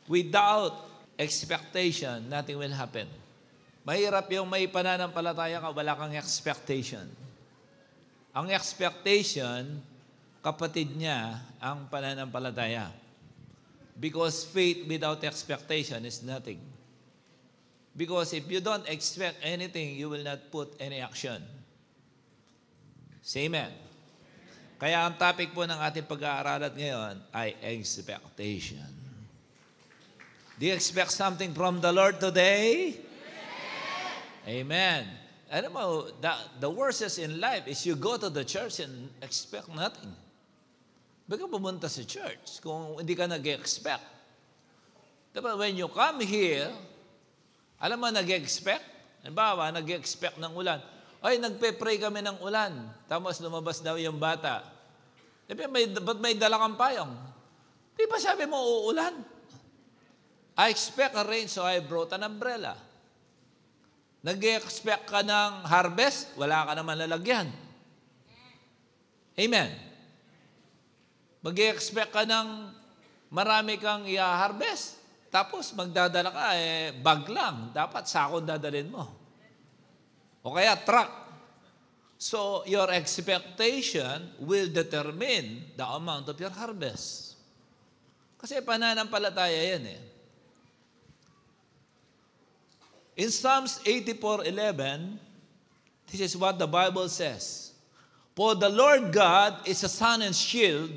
Without expectation, nothing will happen. Mahirap yung may pananampalataya ka, wala kang expectation. Ang expectation, kapatid niya, ang pananampalataya. Because faith without expectation is nothing. Because if you don't expect anything, you will not put any action. Say amen. Kaya ang topic po ng ating pag-aaralan ngayon ay expectation. Do you expect something from the Lord today? Amen. Alam mo, the worst in life is you go to the church and expect nothing. Baga pumunta sa church kung hindi ka nag-expect. Diba, when you come here, alam mo nag-expect? Halimbawa, nag-expect ng ulan. Ay, nagpe-pray kami ng ulan. Tapos lumabas daw yung bata. Diba, ba't may dala kang payong? Di ba sabi mo uulan? I expect a rain, so I brought an umbrella. Nag-expect ka ng harvest, wala ka naman lalagyan. Amen. Mag-expect ka ng marami kang i-harvest, tapos magdadala ka, bag lang. Dapat sako dadalhin mo. O kaya truck. So, your expectation will determine the amount of your harvest. Kasi pananampalataya yan eh. In Psalms 84:11, this is what the Bible says. For the Lord God is a sun and shield.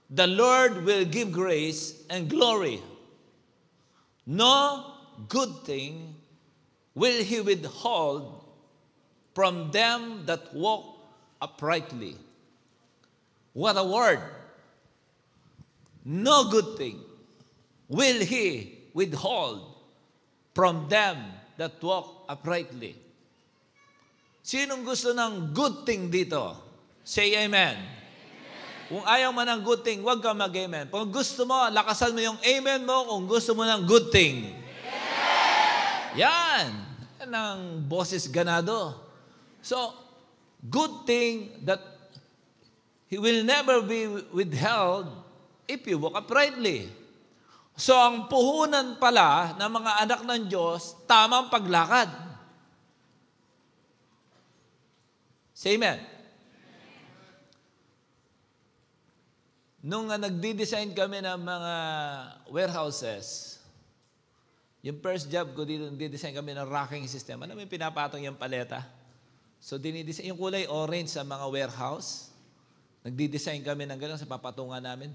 The Lord will give grace and glory. No good thing will He withhold from them that walk uprightly. What a word! No good thing will He withhold from them that walk uprightly. Sinong gusto ng good thing dito? Say amen. Kung ayaw mo ng good thing, huwag ka mag-amen. Kung gusto mo, lakasan mo yung amen mo kung gusto mo ng good thing. Yan. Yan ang boses ganado. So, good thing that He will never be withheld if you walk uprightly. So, ang puhunan pala ng mga anak ng Diyos, tamang paglakad. Say amen. Nung nagdi-design kami ng mga warehouses, yung first job ko dito, nagdi-design kami ng racking system. Ano may pinapatong yung paleta? So, dinidesign yung kulay orange sa mga warehouse. Nagdi-design kami ng gano'n sa papatungan namin.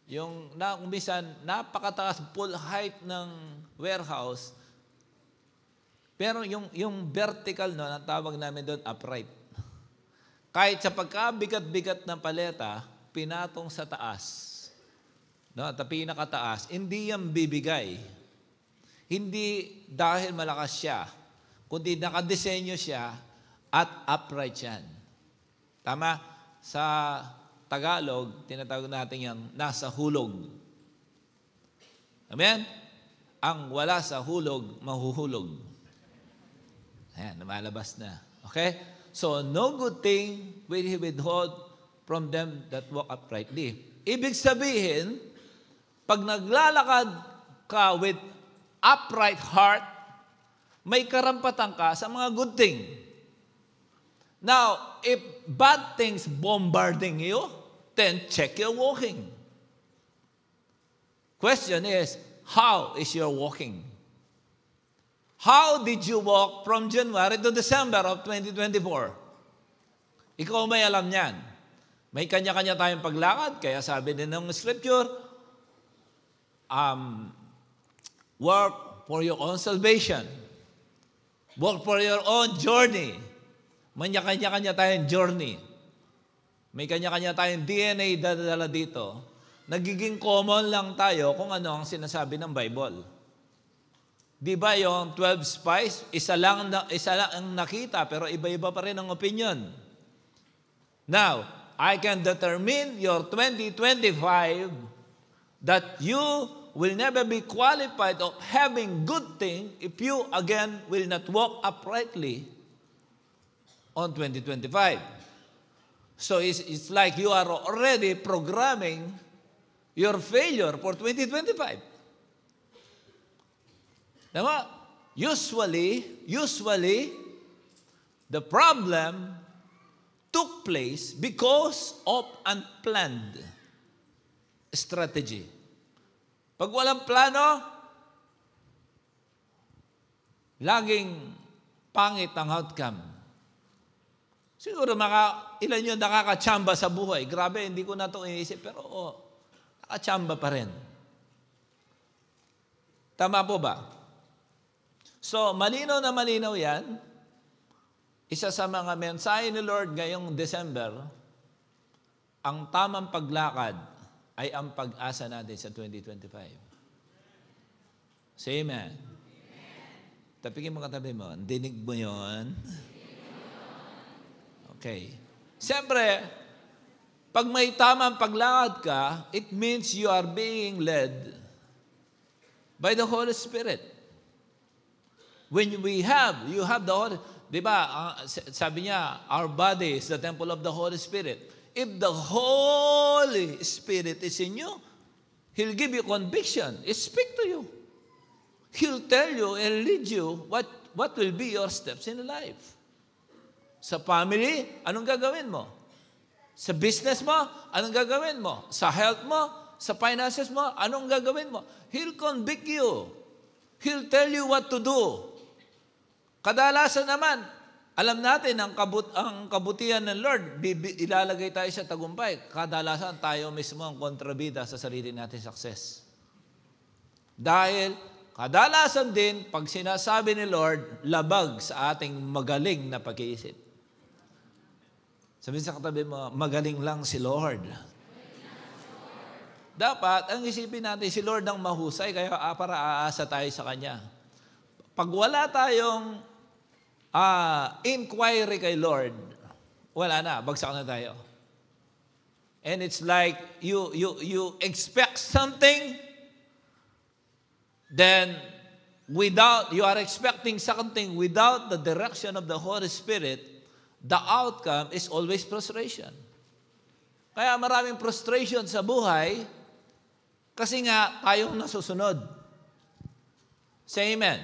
Yung minsan, napakataas, full height ng warehouse. Pero yung vertical, no, ang tawag namin doon, upright. Kahit sa pagkabigat-bigat ng paleta, pinatong sa taas, no, at pinakataas, hindi yan bibigay. Hindi dahil malakas siya, kundi nakadesenyo siya at upright yan. Tama? Sa Tagalog, tinatawag natin yan, nasa hulog. Amen? Ang wala sa hulog, mahuhulog. Ayan, lumalabas na. Okay? So, no good thing will He withhold from them that walk uprightly. Ibig sabihin, pag naglalakad ka with upright heart, may karampatan ka sa mga good thing. Now, if bad things bombarding you, then check your walking. Question is, how is your walking? How did you walk from January to December of 2024? Ikaw may alam niyan. May kanya-kanya tayong paglakad, kaya sabi din ng Scripture, work for your own salvation. Work for your own journey. May kanya-kanya tayong journey. May kanya-kanya tayong DNA dadala dito. Nagiging common lang tayo kung ano ang sinasabi ng Bible. Di ba yung 12 spies, isa lang ang nakita, pero iba-iba pa rin ang opinion. Now, I can determine your 2025 that you will never be qualified of having good thing if you again will not walk uprightly on 2025. So it's like you are already programming your failure for 2025. Diba? Usually, the problem took place because of unplanned strategy. Pag walang plano, laging pangit ang outcome. Siguro ilan yun nakakachamba sa buhay. Grabe, hindi ko na ito inisip, pero nakachamba pa rin. Tama po ba? So, malinaw na malinaw yan. Isa sa mga mensahe ni Lord ngayong December, ang tamang paglakad ay ang pag-asa natin sa 2025. Say amen. Tapikin mo katabi mo. Dinig mo yun? Okay. Siyempre, pag may tamang paglakad ka, it means you are being led by the Holy Spirit. When you have the Holy Spirit. Diba, sabi niya, our body is the temple of the Holy Spirit. If the Holy Spirit is in you, He'll give you conviction. He'll speak to you. He'll tell you and lead you what will be your steps in life. Sa family, anong gagawin mo? Sa business mo, anong gagawin mo? Sa health mo, sa finances mo, anong gagawin mo? He'll convict you. He'll tell you what to do. Kadalasan naman, alam natin ang kabutihan ng Lord, ilalagay tayo sa tagumpay. Kadalasan tayo mismo ang kontrabida sa sarili natin success. Dahil kadalasan din, pag sinasabi ni Lord, labag sa ating magaling na pag-iisip. Sabihin sa katabi mo, magaling lang si Lord. Dapat, ang isipin natin, si Lord ang mahusay, kaya para aasa tayo sa Kanya. Pag wala tayong inquiry kay Lord, wala na, bagsak na tayo. And it's like you expect something, then you are expecting something without the direction of the Holy Spirit, the outcome is always frustration. Kaya maraming frustration sa buhay kasi nga tayong nasusunod. Say amen.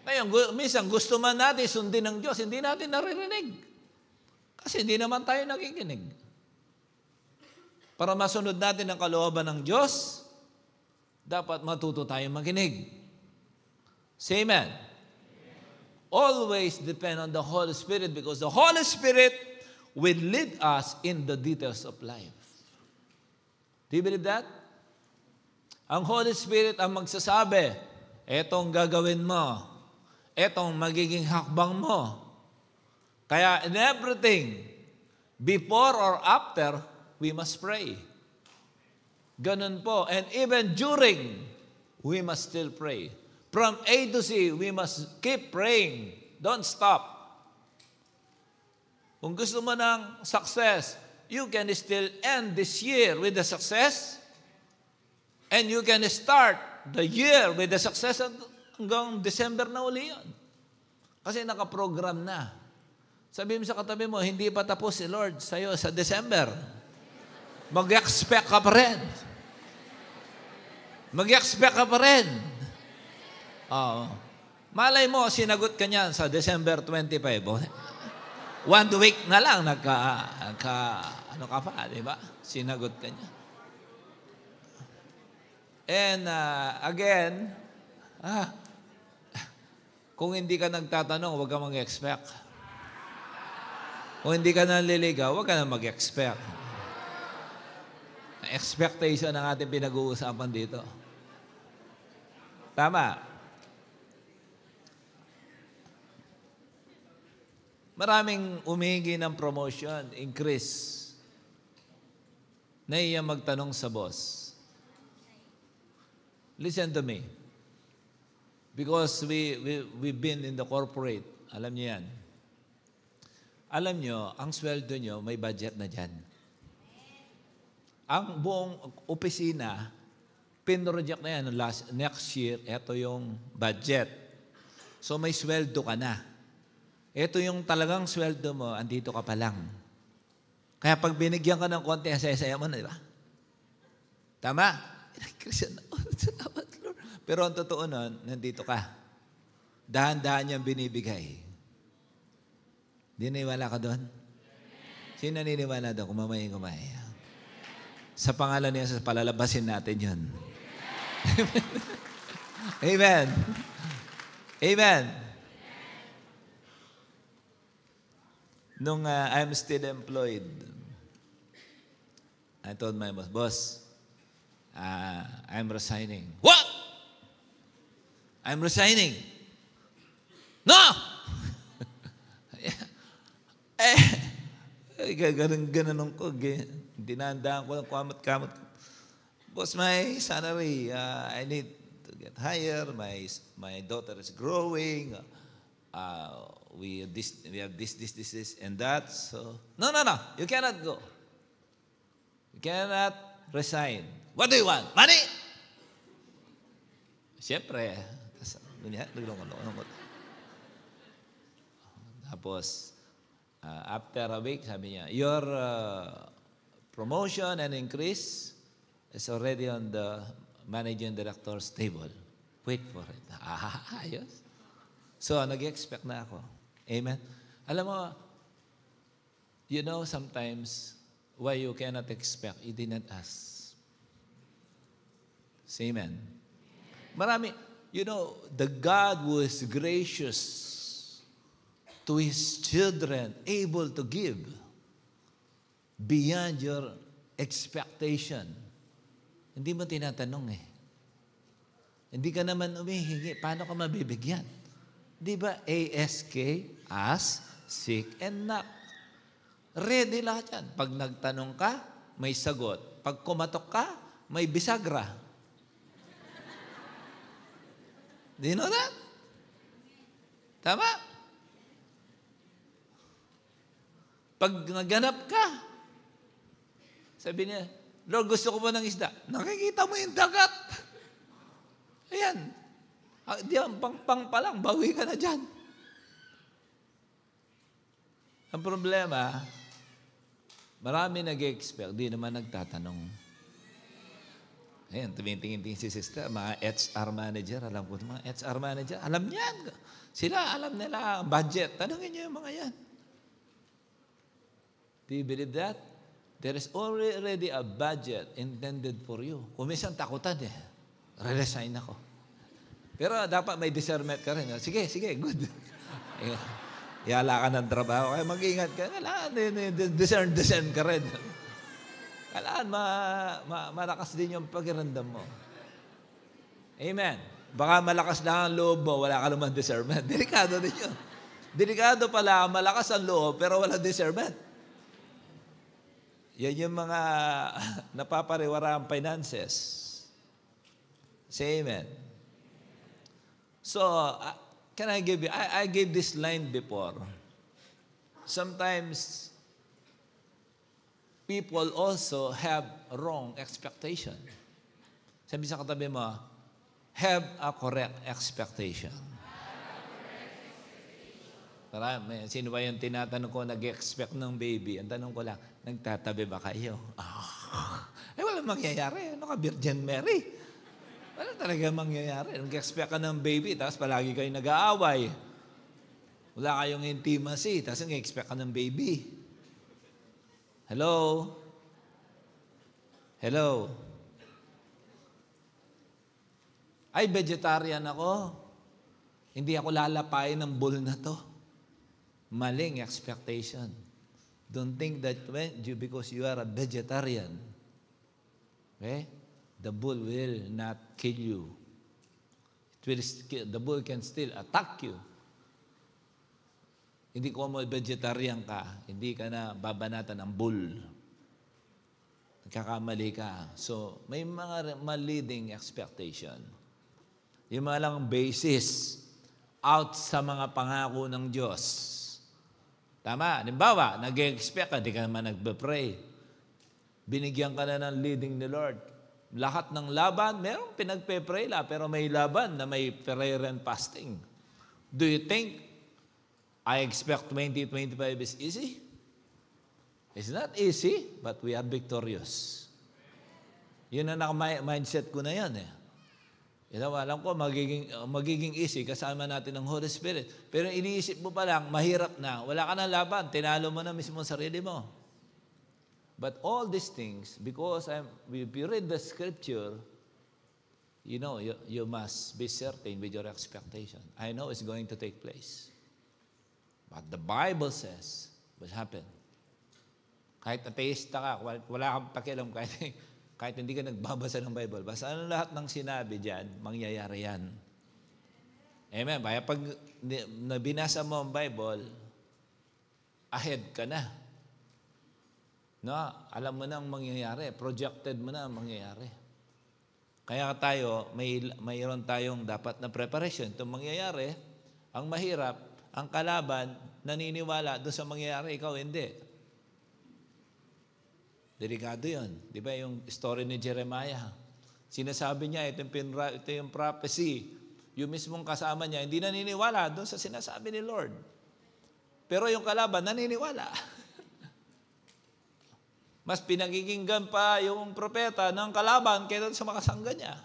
Ngayon, minsan gusto man natin sundin ng Diyos, hindi natin naririnig. Kasi hindi naman tayo nakikinig. Para masunod natin ang kalooban ng Diyos, dapat matuto tayong makinig. Say amen. Always depend on the Holy Spirit because the Holy Spirit will lead us in the details of life. Do you believe that? Ang Holy Spirit ang magsasabi, etong gagawin mo, etong magiging hakbang mo. Kaya in everything, before or after, we must pray. Ganun po. And even during, we must still pray. From A to Z, we must keep praying. Don't stop. Kung gusto mo ng success, you can still end this year with the success, and you can start the year with the success hanggang December na uli yun. Kasi nakaprogram na. Sabi mo sa katabi mo, hindi pa tapos si Lord sa'yo sa December. Mag-expect ka pa rin. Mag-expect ka pa rin. Malay mo, sinagot ka niyan sa December 25. 1 week na lang, ano ka pa, di ba? Sinagot ka niya. And again, kung hindi ka nagtatanong, huwag ka mag-expect. Kung hindi ka naliligaw, huwag ka na mag-expect. Expectation ang ating pinag-uusapan dito. Tama. Maraming umihingi ng promotion, increase. Naiya magtanong sa boss. Listen to me. Because we've been in the corporate. Alam niyo yan. Alam niyo, ang sweldo niyo, may budget na dyan. Ang buong opisina, pinroject na yan next year, ito yung budget. So may sweldo ka na. Ito yung talagang sweldo mo, andito ka pa lang. Kaya pag binigyan ka ng konti, saya-saya mo na, di ba? Tama? Christian, salamat Lord. Pero ang totoo nun, nandito ka. Dahan-dahan niyang binibigay. Dininiwala ka doon? Sino naniniwala doon? Kumamay. Sa pangalan niya, sa palalabasin natin yun. Amen. Amen. Nung I'm still employed, I told my boss, I'm resigning. What? I'm resigning. No! Ganun ko. Dinandaan ko ng kamot-kamot. Boss, my salary, I need to get higher. My daughter is growing. We have this, and that. So, no. You cannot go. You cannot resign. What do you want? Money? Siyempre. Tapos, after a week, sabi niya, your promotion and increase is already on the managing director's table. Wait for it. Ayos. So, nag-expect na ako. Amen? Alam mo, you know sometimes why you cannot expect, you did not ask. Say amen. Marami, you know, the God who is gracious to His children, able to give beyond your expectation. Hindi mo tinatanong eh. Hindi ka naman umihingi. Paano ka mabibigyan? Di ba? ASK, ask, seek, and knock. Ready lahat yan. Pag nagtanong ka, may sagot. Pag kumatok ka, may bisagra. Do you know that? Tama? Pag naganap ka, sabi niya, Lord, gusto ko mo ng isda. Nakikita mo yung dagat. Ayan. Di ang pang pa lang, bawi ka na dyan. Ang problema, marami nag-expect, di naman nagtatanong. Ayan, tumitingin-tingin si sister, mga HR manager, alam ko, mga HR manager, alam niyan. Sila, alam nila ang budget. Tanungin niyo yung mga yan. Do you believe that? There is already a budget intended for you. Kung minsan takutan eh, re-resign ako. Pero dapat may discernment ka rin. Sige, good. Yala ka ng trabaho, kaya mag-ingat ka. Kailangan discern ka rin. Kailangan malakas din yung pakiramdam mo. Amen. Baka malakas lang ang loob mo, wala ka naman discernment. Delikado din yun. Delikado pala, malakas ang loob, pero wala discernment. Yan yung mga napapariwara ang finances. Say amen. So, can I give you, I gave this line before. Sometimes, people also have wrong expectation. Sabi sa katabi mo, have a correct expectation. Marami. Sino ba yung tinatanong ko, nag-expect ng baby? Ang tanong ko lang, nagtatabi ba kayo? Walang mangyayari. Ano ka, Virgin Mary? Wala talaga mangyayari. Nag-expect ka ng baby, tapos palagi kayo nag-aaway. Wala kayong intimacy, tapos nag-expect ka ng baby. Hello? Hello? Ay, vegetarian ako. Hindi ako lalapain ng bull na to. Maling expectation. Don't think that because you are a vegetarian, okay, the bull will not kill you. The bull can still attack you. Hindi ko mo vegetarian ka, hindi ka na babanatan ng bull. Nagkakamali ka. So, may mga misleading expectation. Yung mga lang basis out sa mga pangako ng Diyos. Tama. Halimbawa, nag-expect ka, di ka naman nagbe-pray. Binigyan ka na ng leading ni Lord. Lahat ng laban, merong pinagpe-pray la, pero may laban na may prayer and fasting. Do you think I expect 2025 is easy? It's not easy, but we are victorious. Yun ang mindset ko na yan eh. Alam ko, magiging easy kasama natin ng Holy Spirit. Pero iniisip mo pa lang, mahirap na. Wala ka na laban. Tinalo mo na mismo ang sarili mo. But all these things, because if you read the Scripture, you know, you must be certain with your expectation. I know it's going to take place. But the Bible says will happen. Kahit ateista ka, wala kang pakialam kahit hindi ka nagbabasa ng Bible, basta lahat ng sinabi diyan, mangyayari yan. Amen. Kaya pag nabinasa mo ang Bible, ahead ka na. No? Alam mo na ang mangyayari. Projected mo na ang mangyayari. Kaya tayo, mayroon tayong dapat na preparation. Itong mangyayari, ang mahirap, ang kalaban, naniniwala doon sa mangyayari, ikaw hindi. Delikado yun. Di ba yung story ni Jeremiah? Sinasabi niya, ito yung prophecy. Yung mismong kasama niya, hindi naniniwala doon sa sinasabi ni Lord. Pero yung kalaban, naniniwala. Mas pinagiginggan pa yung propeta ng kalaban kaysa sa makasangga niya.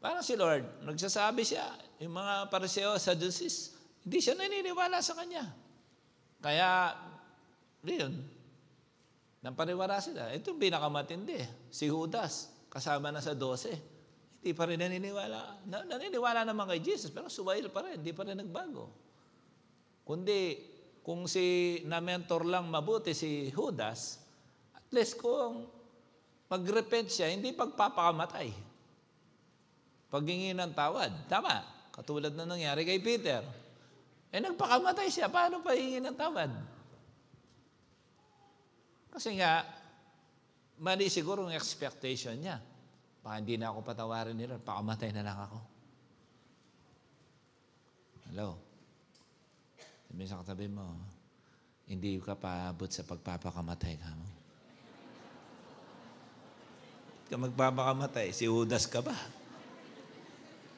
Parang si Lord, nagsasabi siya, yung mga pariseo sa Sadducees, hindi siya naniniwala sa kanya. Kaya, yun, nang paniwala sila. Ito yung pinakamatindi. Si Judas, kasama na sa 12. Hindi pa rin naniniwala. Naniniwala naman kay Jesus, pero suwail pa rin. Hindi pa rin nagbago. Kundi, kung si na-mentor lang mabuti si Judas, at least kung mag-repent siya, hindi pagpapakamatay. Paghingi ng tawad. Tama. Katulad na nangyari kay Peter. Nagpakamatay siya. Paano pahingi ng tawad? Kasi nga, mali siguro ang expectation niya. Baka hindi na ako patawarin nila, pakamatay na lang ako. Hello? Sabi sa katabi mo, hindi ka paabot sa pagpapakamatay ka mo. Ka magpapakamatay, si Judas ka ba?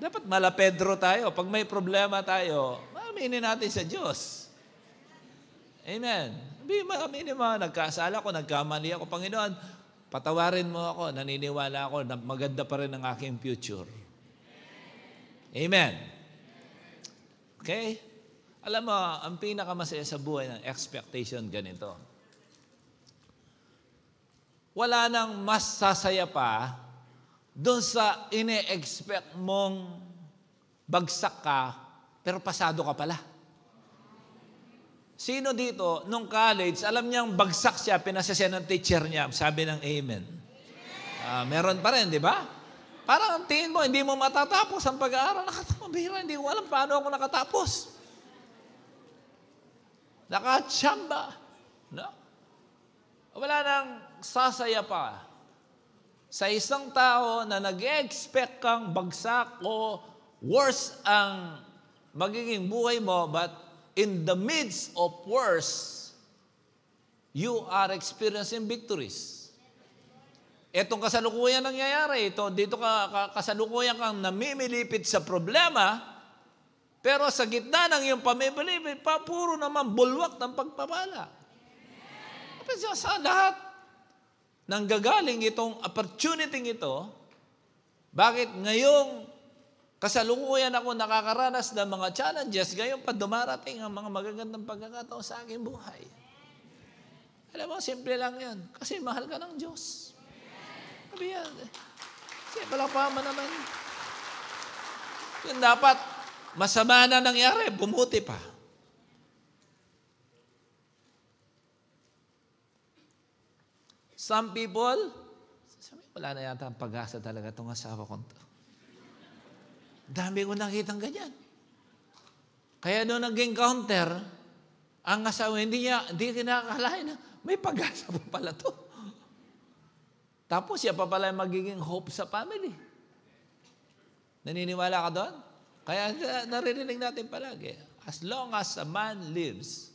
Dapat mala Pedro tayo. Pag may problema tayo, aminin natin sa Diyos. Amen. Aminin mo, nagkasala ko, nagkamali ako. Panginoon, patawarin mo ako, naniniwala ako na maganda pa rin ang aking future. Amen. Okay? Alam mo, ang pinakamasaya sa buhay ng expectation ganito. Wala nang mas sasaya pa doon sa ine-expect mong bagsak ka, pero pasado ka pala. Sino dito, nung college, alam niyang bagsak siya, pinasasya ng teacher niya, sabi ng amen. Meron pa rin, di ba? Parang ang tingin mo, hindi mo matatapos ang pag-aaral. Nakatapos, hindi ko alam paano ako nakatapos. Nakatsamba. No? Wala nang sasaya pa sa isang tao na nag-expect kang bagsak o worse ang magiging buhay mo, but in the midst of worse, you are experiencing victories. Itong kasalukuyan nangyayari, dito kasalukuyan kang namimilipit sa problema, pero sa gitna ng iyong pamimilipit, puro naman bulwak ng pagpapala. Kasi sa lahat nang gagaling itong opportunity ito, bakit ngayong kasalukuyan ako nakakaranas ng mga challenges, ngayon pa dumarating ang mga magagandang pagkakataon sa aking buhay. Alam mo, simple lang yan. Kasi mahal ka ng Diyos. Sabi yan. Kasi palakpaman naman. Yung dapat, masama na nangyari, bumuti pa. Some people, sabi, wala na yata ang pag-asa talaga itong asawa ko. Dami ko nakitang ganyan. Kaya doon naging counter, ang asawa, hindi kinakalain na, may pag-asa pa pala to. Tapos siya pa pala magiging hope sa family. Naniniwala ka doon? Kaya naririnig natin palagi, as long as a man lives,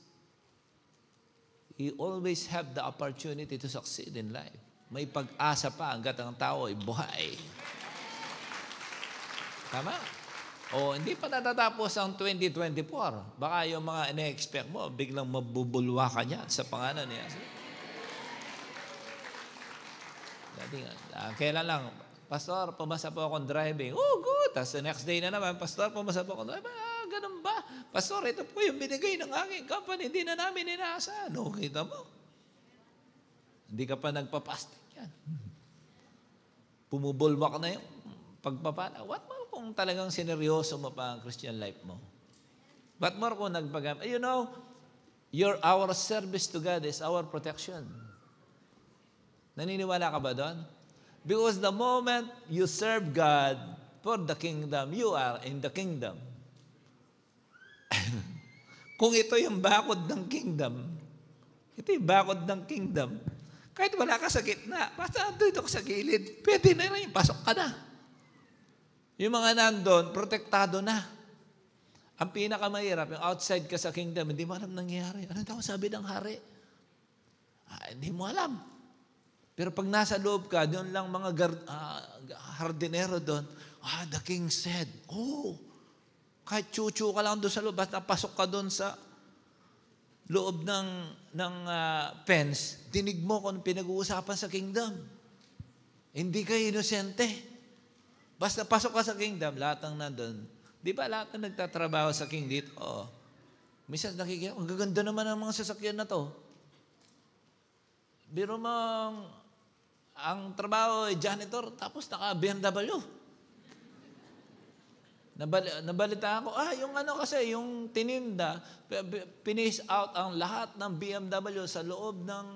he always have the opportunity to succeed in life. May pag-asa pa hanggat ang tao ay buhay. Tama? O, hindi pa natatapos ang 2024. Baka yung mga ine-expect mo, biglang mabubulwa ka niya sa pangalan niya. Kailan lang, Pastor, pumasa po akong driving. Oh, good. Tapos the next day na naman, Pastor, pumasa po akong driving. Ah, ganun ba? Pastor, ito po yung binigay ng aking company. Hindi na namin inaasahan. No, kita mo. Hindi ka pa nagpapasting yan. Pumubulwak na yung pagpapala. What more kung talagang sineryoso mo pa ang Christian life mo? What more kung nagpagam... You know, our service to God is our protection. Naniniwala ka ba doon? Because the moment you serve God for the kingdom, you are in the kingdom. Kung ito yung bakod ng kingdom, ito yung bakod ng kingdom, kahit wala ka sa gitna, basta dito ka sa gilid, pwede na rin, pasok ka na. Yung mga nandun, protektado na. Ang pinakamahirap, yung outside ka sa kingdom, hindi mo alam nangyayari. Ano daw sabi ng hari? Hindi mo alam. Pero pag nasa loob ka, doon lang mga hardinero doon, the king said, kahit chuchu ka lang doon sa loob, basta pasok ka doon sa loob ng fence, dinig mo kung pinag-uusapan sa kingdom. Hindi ka inosente. Basta pasok ka sa kingdom, lahat ng nandun. Di ba lahat ng nagtatrabaho sa king dito? Oo. Minsan nakikita, ang gaganda naman ang mga sasakyan na to. Biro mo, ang trabaho ay janitor, tapos naka-BMW. Nabalitaan ko, yung ano kasi, yung tininda, finish out ang lahat ng BMW sa loob ng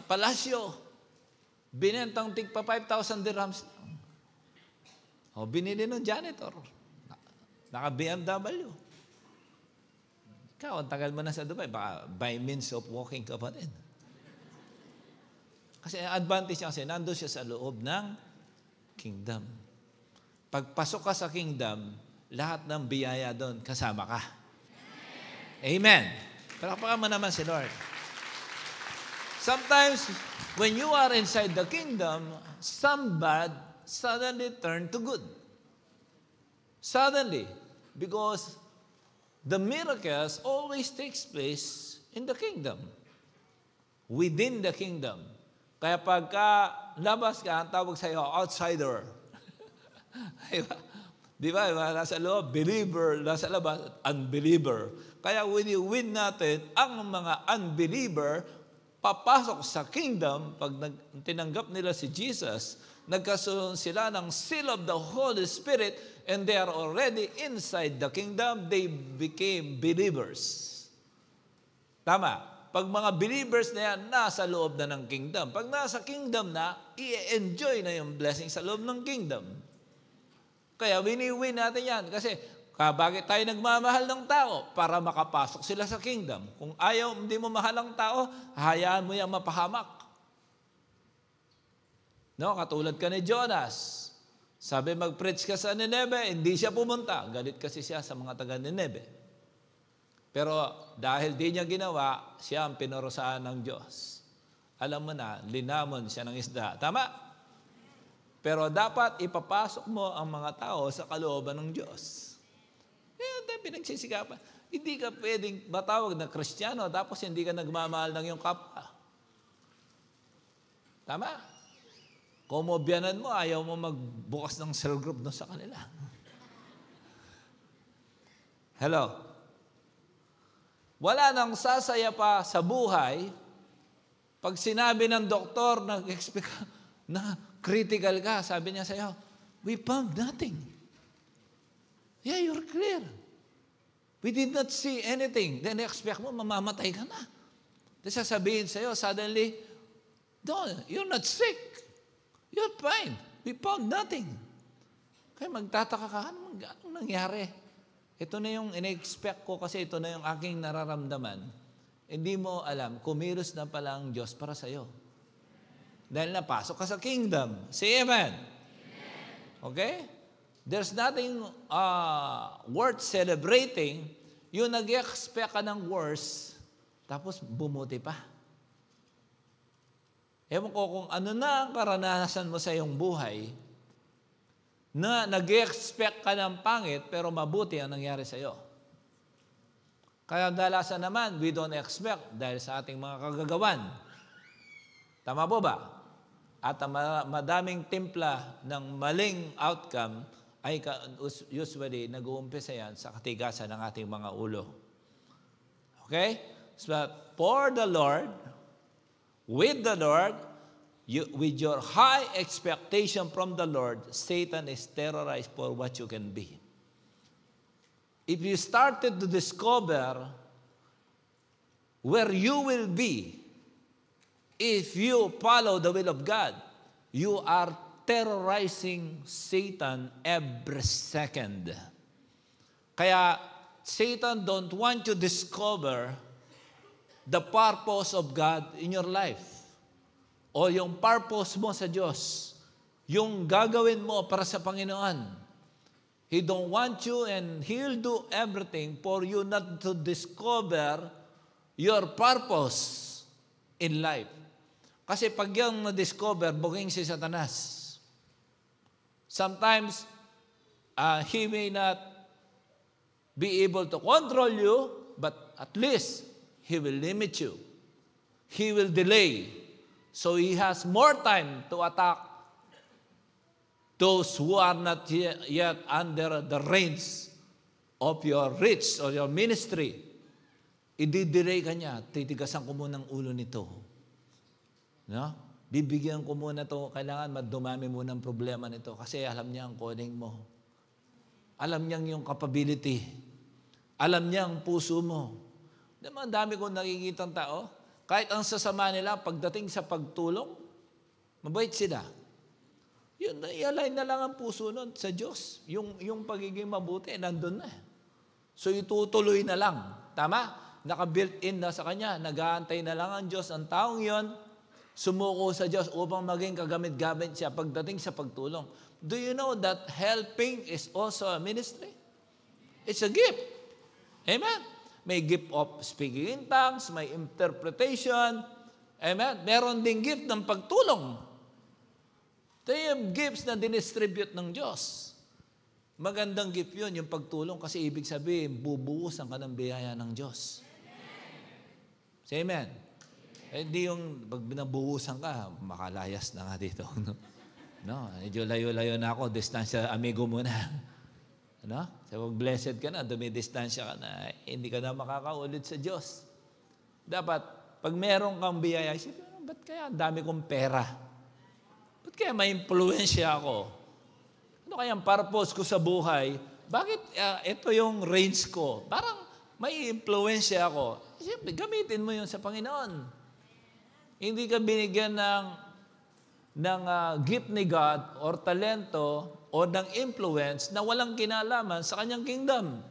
palasyo. Binentang tigpa 5,000 dirhams. Binili ng janitor. Naka-BMW. Ikaw, ang tagal mo na sa Dubai, baka by means of walking ka pa rin. Kasi ang advantage niya kasi, nandun siya sa loob ng kingdom. Pagpasok ka sa kingdom, lahat ng biyaya doon, kasama ka. Amen. Palakpakan mo naman si Lord. Sometimes, when you are inside the kingdom, some bad suddenly turn to good. Suddenly. Because the miracles always takes place in the kingdom. Within the kingdom. Kaya pagka labas ka, ang tawag sa iyo, outsider. Di ba? Nasa loob, believer. Nasa labas, unbeliever. Kaya when you win natin, ang mga unbeliever, papasok sa kingdom, pag tinanggap nila si Jesus, nagkasunod sila ng seal of the Holy Spirit, and they are already inside the kingdom, they became believers. Tama. Pag mga believers na yan, nasa loob na ng kingdom. Pag nasa kingdom na, i-enjoy na yung blessing sa loob ng kingdom. Kaya wini-win natin yan. Kasi, bakit tayo nagmamahal ng tao? Para makapasok sila sa kingdom. Kung ayaw, hindi mo mahal ang tao, hayaan mo yung mapahamak. No, katulad ka ni Jonas. Sabi, mag-preach ka sa Nineveh, hindi siya pumunta. Galit kasi siya sa mga taga Nineveh. Pero dahil di niya ginawa, siya ang pinorosahan ng Diyos. Alam mo na, linamon siya ng isda. Tama? Pero dapat ipapasok mo ang mga tao sa kalooban ng Diyos. Kaya pinagsisikapan. Hindi ka pwedeng matawag na Kristiyano tapos hindi ka nagmamahal ng iyong kapwa. Tama? Kung mobiyanan mo, ayaw mo magbukas ng cell group doon sa kanila. Hello? Wala nang sasaya pa sa buhay pag sinabi ng doktor na critical ka, sabi niya sa'yo, we found nothing. Yeah, you're clear. We did not see anything. Then expect mo, mamamatay ka na. Then sasabihin sa'yo, suddenly, no, you're not sick. You're fine. We found nothing. Kaya magtataka ka, anong nangyari? Ito na yung in-expect ko kasi ito na yung aking nararamdaman. Hindi mo alam, kumilos na pala ang Diyos para sa'yo. Dahil napasok ka sa kingdom. Say amen. Okay? There's nothing worth celebrating. Yung nag-expect ka ng worse, tapos bumuti pa. Ewan ko kung ano na ang karanasan mo sa iyong buhay, na nag-expect ka ng pangit, pero mabuti ang nangyari sa iyo. Kaya dalasan naman, we don't expect dahil sa ating mga kagagawan. Tama po ba? at ang madaming timpla ng maling outcome ay usually nag-uumpisa yan sa katigasan ng ating mga ulo. Okay? So, for the Lord, with the Lord, with your high expectation from the Lord, Satan is terrorized for what you can be. If you started to discover where you will be if you follow the will of God, you are terrorizing Satan every second. Kaya Satan don't want you to discover the purpose of God in your life o yung purpose mo sa Diyos, yung gagawin mo para sa Panginoon. He don't want you, and He'll do everything for you not to discover your purpose in life. Kasi pag yung na-discover, buging si Satanas. Sometimes, he may not be able to control you, but at least he will limit you. He will delay. So he has more time to attack those who are not yet under the reins of your reach or your ministry. I-delay ka niya, titigasan ko muna ang ulo nito. No? Bibigyan ko muna to, kailangan madumami muna ang problema nito kasi alam niya ang calling mo. Alam niya yung capability. Alam niya ang puso mo. Diba, dami kong nakikitang tao, kahit ang sasama nila, pagdating sa pagtulong, mabait sila. Yun, i-align na lang ang puso nun sa Diyos. Yung pagiging mabuti, nandun na. So itutuloy na lang. Tama? Naka-built-in na sa Kanya. Nag-aantay na lang ang Diyos. Ang taong yon, sumuko sa Diyos upang maging kagamit-gamit siya pagdating sa pagtulong. Do you know that helping is also a ministry? It's a gift. Amen? May gift of speaking in tongues, may interpretation. Amen? Meron ding gift ng pagtulong. Ito yung gifts na dinistribute ng Diyos. Magandang gift yun, yung pagtulong, kasi ibig sabihin, bubuhusan ka ng biyaya ng Diyos. Say amen. Hindi yung pag binabuhusan ka, makalayas na nga dito. No, medyo layo-layo na ako, distansya, amigo muna. No? So, blessed ka na, dumidistansya ka na, hindi ka na makakaulit sa Diyos. Dapat, pag meron kang biyaya, ba't kaya ang dami kong pera? Ba't kaya may impluensya ako? Ano kaya ang purpose ko sa buhay? Bakit ito yung range ko? Parang may impluensya ako. Siyempre, gamitin mo yun sa Panginoon. Hindi ka binigyan ng gift ni God or talento o ng influence na walang kinalaman sa kanyang kingdom.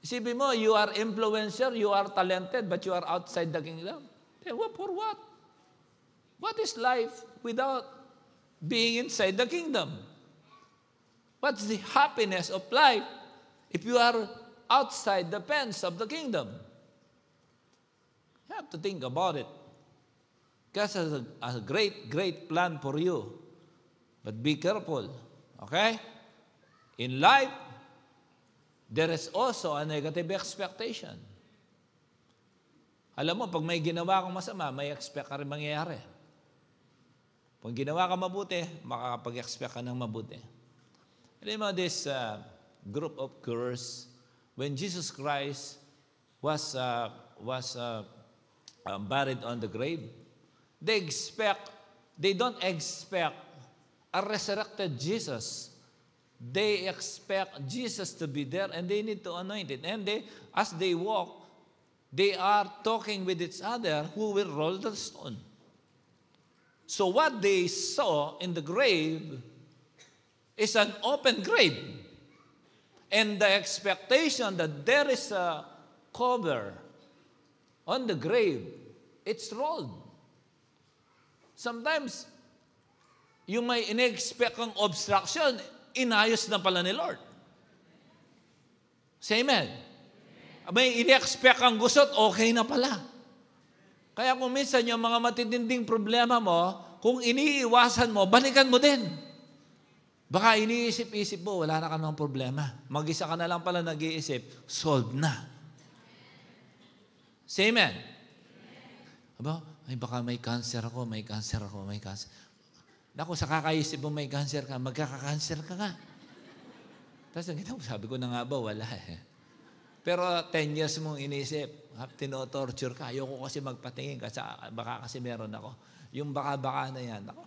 Isipin mo, you are influencer, you are talented, but you are outside the kingdom. Then for what? What is life without being inside the kingdom? What's the happiness of life if you are outside the fence of the kingdom? You have to think about it. God has a great, great plan for you. But be careful, okay? In life, there is also a negative expectation. Alam mo, pag may ginawa kang masama, may expect ka rin mangyayari. Pag ginawa ka mabuti, makakapag-expect ka ng mabuti. Alam mo, this group of cures, when Jesus Christ was buried on the grave, they don't expect a resurrected Jesus. They expect Jesus to be there and they need to anoint it. And as they walk, they are talking with each other who will roll the stone. So what they saw in the grave is an open grave. And the expectation that there is a cover on the grave, it's rolled. Sometimes, yung may in-expect kang obstruction, inayos na pala ni Lord. Say amen. May in-expect kang gusot, okay na pala. Kaya kung minsan yung mga matitinding problema mo, kung iniiwasan mo, balikan mo din. Baka iniisip-isip mo, wala na ka ng problema. Mag-isa ka na lang pala nag-iisip, solved na. Say amen. Aba, Ay, baka may cancer ako, may cancer ako, may cancer. Naku, sa kakaisip mo may cancer ka, magkaka-cancer ka nga. Tapos sabi ko na nga ba, wala eh. Pero 10 years mong inisip, tinotorture ka. Ayoko kasi magpatingin kasi baka kasi meron ako. Yung baka-baka na yan, ako,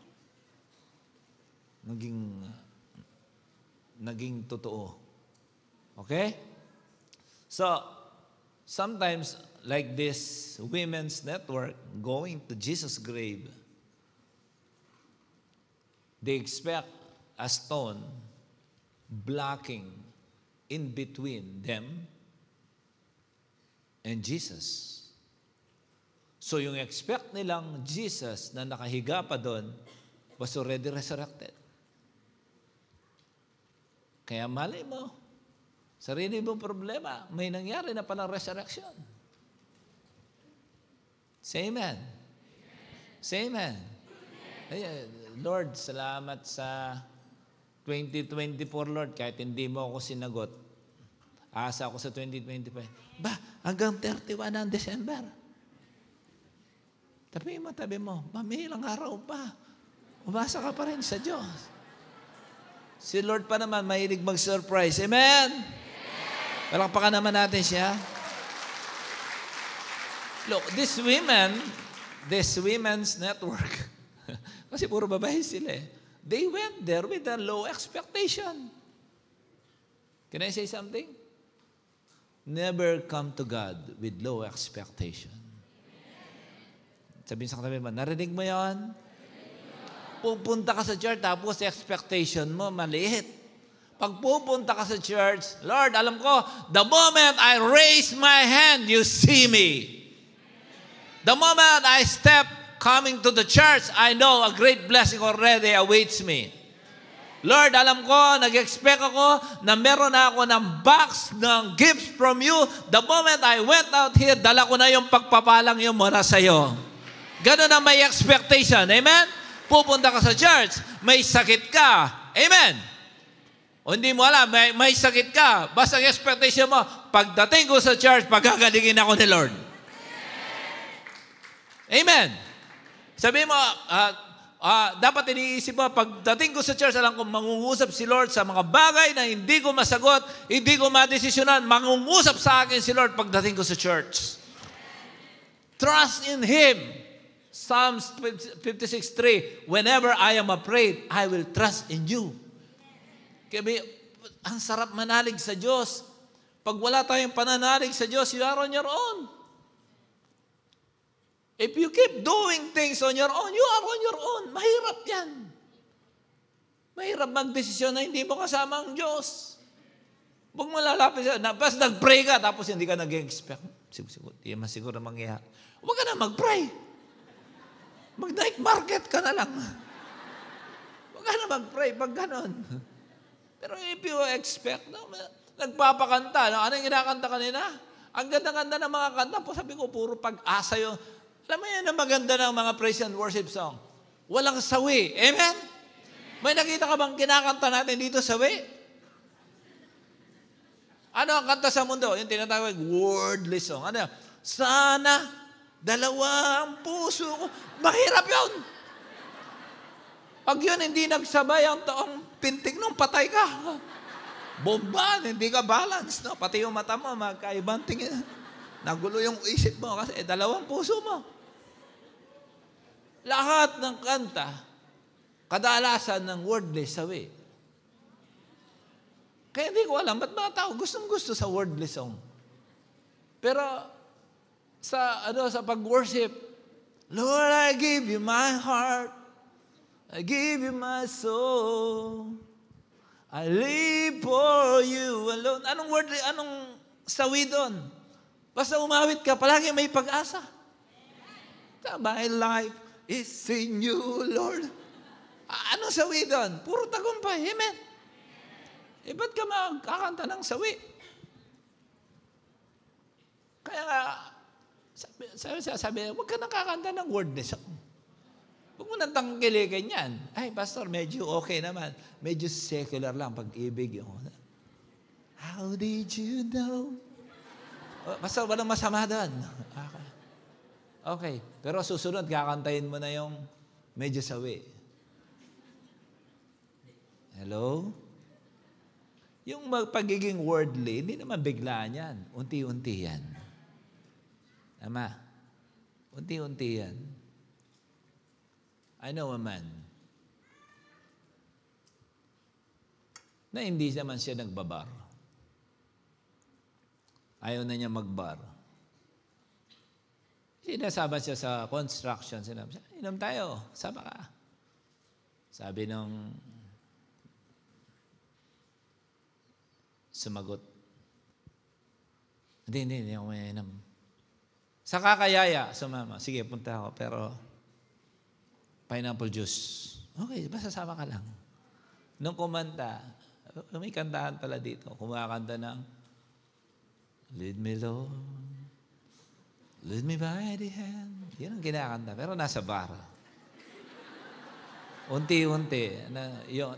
naging totoo. Okay? So, sometimes, like this women's network going to Jesus' grave, they expect a stone blocking in between them and Jesus. So yung expect nilang Jesus na nakahiga pa doon was already resurrected. Kaya malay mo, sarili mong problema, may nangyari na palang resurrection. Say amen. Say amen. Ay, Lord, salamat sa 2024, Lord. Kahit hindi mo ako sinagot, asa ako sa 2025. Ba, hanggang 31 ng December. Tabi mo, mamilang araw pa. Umasa ka pa rin sa Diyos. Si Lord pa naman, mahilig mag-surprise. Amen? Palakpakan naman natin siya. Look, this women's network, kasi puro babae sila eh. They went there with a low expectation. Can I say something? Never come to God with low expectation. Sabihin sa katabi mo, narinig mo yan? Pupunta ka sa church, tapos expectation mo, maliit. Pag pupunta ka sa church, Lord, alam ko, the moment I raise my hand, you see me. The moment I step coming to the church, I know a great blessing already awaits me. Lord, alam ko, nag-expect ako na meron na ako ng box ng gifts from you. The moment I went out here, dala ko na yung pagpapalang yung mula sa'yo. Ganun ang may expectation. Amen? Pupunta ka sa church, may sakit ka. Amen? O hindi mo alam, may sakit ka. Basta ang expectation mo, pagdating ko sa church, pagagalingin ako ni Lord. Amen? Sabi mo, dapat iniisip mo, pagdating ko sa church, alam ko, mangungusap si Lord sa mga bagay na hindi ko masagot, hindi ko madesisyonan, mangungusap sa akin si Lord pagdating ko sa church. Trust in Him. Psalms 56:3, whenever I am afraid, I will trust in you. Kaya ang sarap manalig sa Diyos. Pag wala tayong pananalig sa Diyos, you are on your own. If you keep doing things on your own, you are on your own. Mahirap yan. Mahirap magdesisyon na hindi mo kasama ang Diyos. Huwag mo lalapit siya. Tapos nag-pray ka, tapos hindi ka nag-expect. Siguro mangyayari. Huwag ka na mag-pray. Mag-night market ka na lang. Huwag ka na mag-pray pag ganon. Pero if you expect, nagpapakanta. Ano yung kinakanta kanina? Ang ganda-ganda ng mga kanta. Sabi ko, puro pag-asa yung... Alam mo yan ang maganda ng mga praise and worship song. Walang sawi. Amen? May nakita ka bang kinakanta natin dito sawi? Ano ang kanta sa mundo? Yung tinatawag wordly song. Ano? Sana dalawang puso ko. Mahirap yun. Pag yun hindi nagsabay ang taong pintig nung patay ka. Bomba, hindi ka balance. No? Pati yung mata mo, magkaibang tingin. Nagulo yung isip mo kasi dalawang puso mo. Lahat ng kanta, kadalasan ng wordless sawi. Kaya hindi ko alam, ba't mga tao gustong-gusto sa wordless song? Pero sa pag-worship, Lord, I give you my heart. I give you my soul. I live for you alone. Anong word, anong sawi doon? Basta umawit ka, palagi may pag-asa. My life is in you, Lord. Anong sawi doon? Puro tagumpay. Amen. Ba't ka magkakanta ng sawi? Kaya nga, sabi, huwag ka nakakanta ng wordless. Huwag mo nang tangkilikin yan. Ay, pastor, medyo okay naman. Medyo secular lang, pag-ibig. How did you know? Pastor, walang masama doon. Okay. Okay. Pero susunod, kakantayin mo na yung medyo sawi. Hello? Yung pagiging worldly, hindi naman biglaan yan. Unti-unti yan. Tama? Unti-unti yan. I know a man na hindi naman siya nagbabar. Ayaw na niya magbar. Sinasama siya sa construction. Sinabi siya, inom tayo. Sama ka. Sabi nung sumagot, hindi ako may inom. Sa kakayaya, sumama. Sige, punta ako. Pero pineapple juice. Okay, basta sama ka lang. Nung kumanta, may kantahan pala dito. Kumakanta ng Lead me, Lord. Lead me by the hand. Yan ang kinakanta. Pero nasa bar. Unti-unti.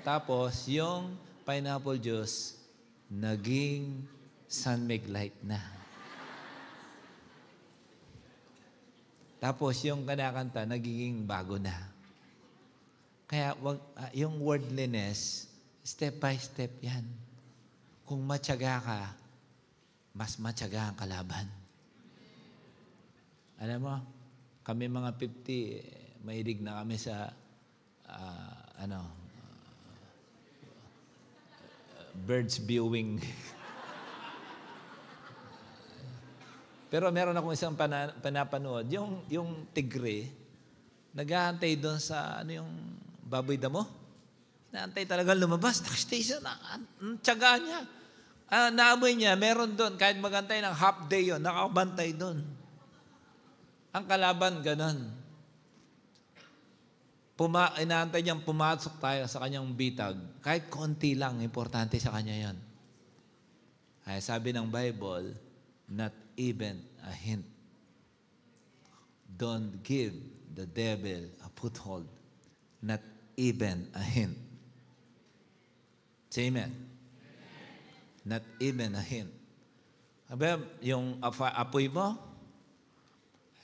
Tapos, yung pineapple juice, naging Sunmig Light na. Tapos, yung kinakanta, nagiging bago na. Kaya, yung worldliness, step by step yan. Kung matyaga ka, mas matyaga ang kalaban. Alam mo, kami mga 50, mahilig na kami sa, birds viewing. Pero meron akong isang panapanood, yung tigre, nag-aantay doon sa, yung baboy damo. Naantay talaga lumabas. Nakastation, ang tiyaga niya. Naamoy niya, meron doon, kahit magantay ng half day yun, nakabantay doon. Ang kalaban, ganun. Inaantay niyang pumasok tayo sa kanyang bitag. Kahit konti lang, importante sa kanya yon. Ay, sabi ng Bible, not even a hint. Don't give the devil a foothold. Not even a hint. Say amen. Not even a hint. Sabi, yung apoy mo,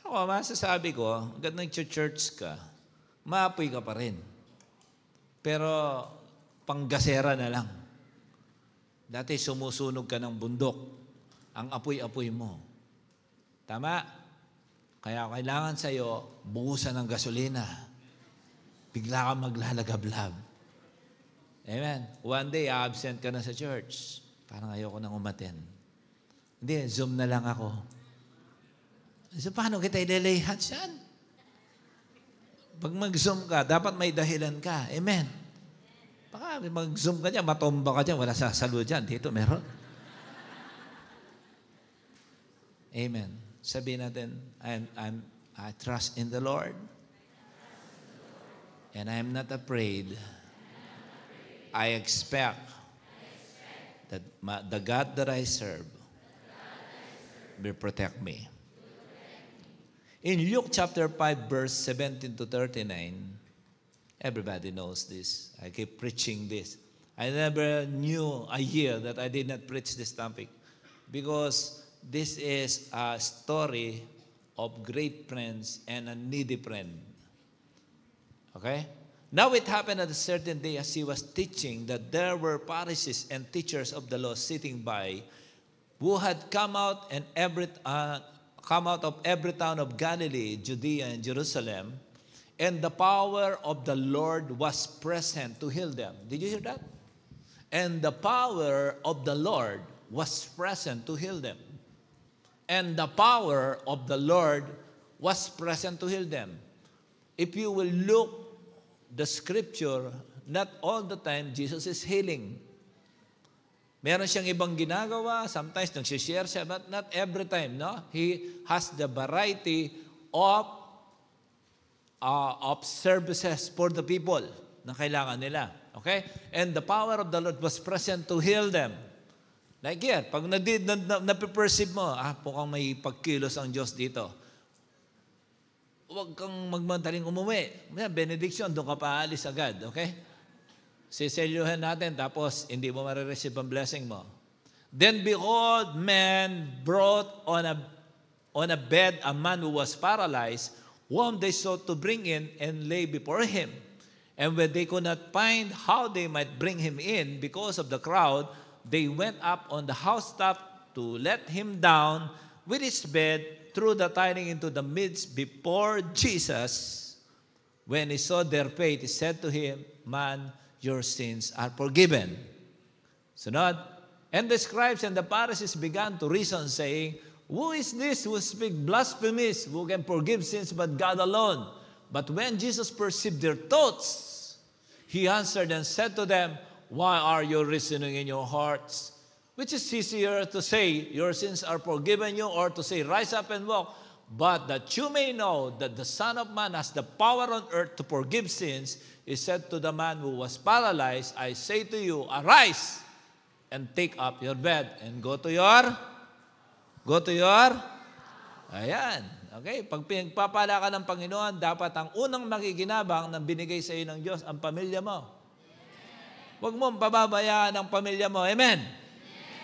ako, masasabi ko, hanggang nag-church ka, maapoy ka pa rin. Pero, panggasera na lang. Dati sumusunog ka ng bundok. Ang apoy-apoy mo. Tama? Kaya kailangan sa'yo, buhusan ng gasolina. Bigla kang maglalagablab. Amen? One day, absent ka na sa church. Parang ayoko nang umaten. Hindi, Zoom na lang ako. So, paano kita i-delay yan? Pag mag-Zoom ka, dapat may dahilan ka. Amen? Baka mag-Zoom ka dyan, matomba ka dyan, wala sasalo dyan. Dito, meron. Amen. Sabihin natin, I trust in the Lord. And I am not afraid. I expect that the God that I serve will protect me. In Luke chapter 5, verse 17 to 39, everybody knows this. I keep preaching this. I never knew a year that I did not preach this topic because this is a story of great friends and a needy friend. Okay? Now it happened at a certain day as he was teaching that there were Pharisees and teachers of the law sitting by who had come out of every town of Galilee, Judea, and Jerusalem, and the power of the Lord was present to heal them. Did you hear that? And the power of the Lord was present to heal them. And the power of the Lord was present to heal them. If you will look the scripture, not all the time Jesus is healing. Meron siyang ibang ginagawa, sometimes nagsishare siya, but not every time, no? He has the variety of services for the people na kailangan nila. Okay? And the power of the Lord was present to heal them. Like here, pag napiperceive mo, mukhang may pagkilos ang Diyos dito. Huwag kang magmadaling umuwi. Benediction, doon ka paalis agad, okay? Siselyuhan natin, tapos hindi mo marireceive ang blessing mo. Then behold, man brought on a on a bed a man who was paralyzed, whom they sought to bring in and lay before him. And when they could not find how they might bring him in because of the crowd, they went up on the housetop to let him down with his bed through the tiding into the midst before Jesus. When he saw their faith, he said to him, "Man, your sins are forgiven." Sunod, and the scribes and the Pharisees began to reason, saying, "Who is this who speaks blasphemies, who can forgive sins but God alone?" But when Jesus perceived their thoughts, he answered and said to them, "Why are you reasoning in your hearts? Which is easier to say, 'Your sins are forgiven you,' or to say, 'Rise up and walk'? But that you may know that the Son of Man has the power on earth to forgive sins," he said to the man who was paralyzed, "I say to you, arise and take up your bed and go to your Ayan. Okay? Pag pinagpapala ka ng Panginoon, dapat ang unang makikinabang ng binigay sa iyo ng Diyos, ang pamilya mo. Huwag mong pababayaan ang pamilya mo. Amen?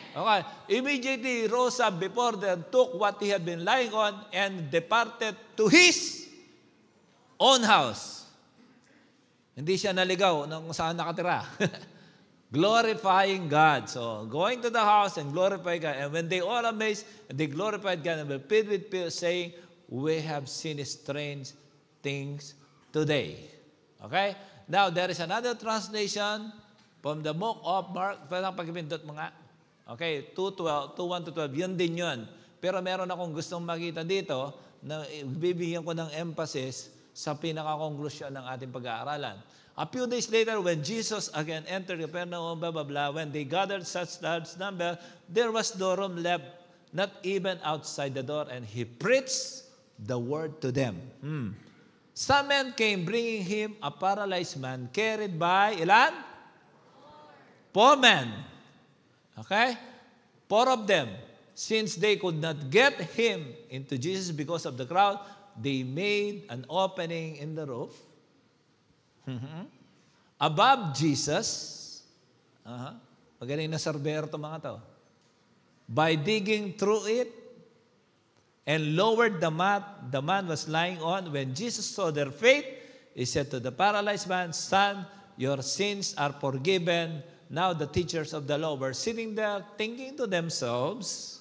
Okay. Immediately rose up before them, took what he had been lying on, and departed to his own house. Hindi siya naligaw kung saan nakatira. Glorifying God. So, going to the house and glorify God. And when they all amazed, and they glorified God and were filled with fear, saying, "We have seen strange things today." Okay? Now, there is another translation from the book of Mark. Parang pagpindot mo nga. Okay? 2:1-12. Yun din yun. Pero meron akong gustong makita dito na bibigyan ko ng emphasis sa pinaka-conclusion ng ating pag-aaralan. A few days later, when Jesus again entered Capernaum, when they gathered such large number, there was no room left, not even outside the door, and he preached the word to them. Some men came bringing him a paralyzed man carried by, ilan? 4 men. Okay? 4 of them. Since they could not get him into Jesus because of the crowd, they made an opening in the roof above Jesus. Magaling na surveyor to mga to. By digging through it and lowered the mat the man was lying on. When Jesus saw their faith, he said to the paralyzed man, "Son, your sins are forgiven." Now the teachers of the law were sitting there thinking to themselves,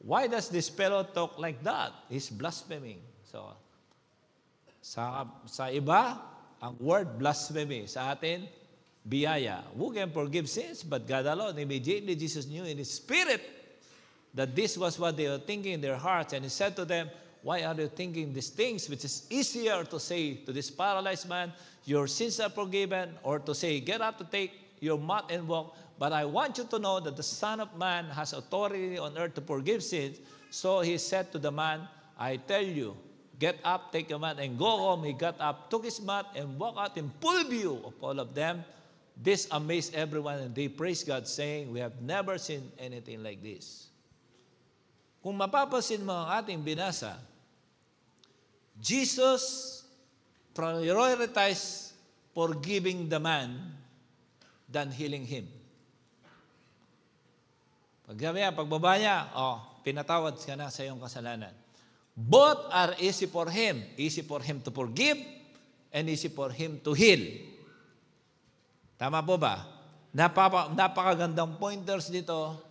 "Why does this fellow talk like that? He's blaspheming." So, sa iba, ang word blasphemy. Sa atin, biyaya. Who can forgive sins but God alone? Immediately Jesus knew in his spirit that this was what they were thinking in their hearts. And he said to them, "Why are you thinking these things, which is easier to say to this paralyzed man, 'Your sins are forgiven,' or to say, 'Get up to take your mat and walk'? But I want you to know that the Son of Man has authority on earth to forgive sins." So he said to the man, "I tell you, get up, take your mat, and go home." He got up, took his mat, and walked out in full view of all of them. This amazed everyone, and they praised God, saying, "We have never seen anything like this." Kung mapapansin mo ang ating binasa, Jesus prioritized forgiving the man than healing him. Pagbaba niya, pinatawad ka na sa iyong kasalanan. Both are easy for him. Easy for him to forgive and easy for him to heal. Tama po ba? Napakagandang pointers dito.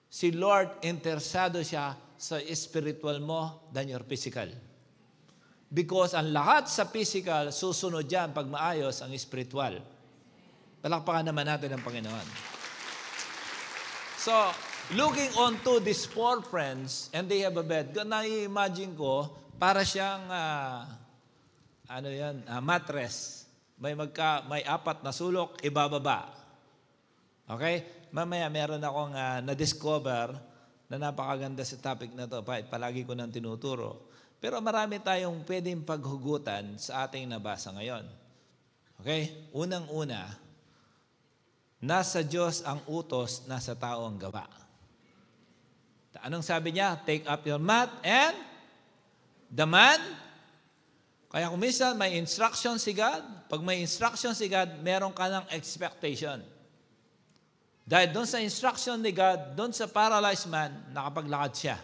Si Lord, interesado siya sa spiritual mo than your physical. Because ang lahat sa physical, susunod yan pag maayos ang spiritual. Palakpakan naman natin ang Panginoon. So, looking on to these 4 friends, and they have a bed, na-imagine ko, para siyang, mattress. May 4 na sulok, ibababa. Okay? Mamaya, meron akong na-discover na napakaganda sa topic na to. Palagi ko nang tinuturo. Pero marami tayong pwedeng paghugutan sa ating nabasa ngayon. Okay? Unang-una, nasa Diyos ang utos, nasa tao ang gawa. Anong sabi niya? Take up your mat and the man. Kaya kung minsan may instruction si God, pag may instruction si God, meron ka ng expectation. Dahil doon sa instruction ni God, doon sa paralyzed man, nakapaglakad siya.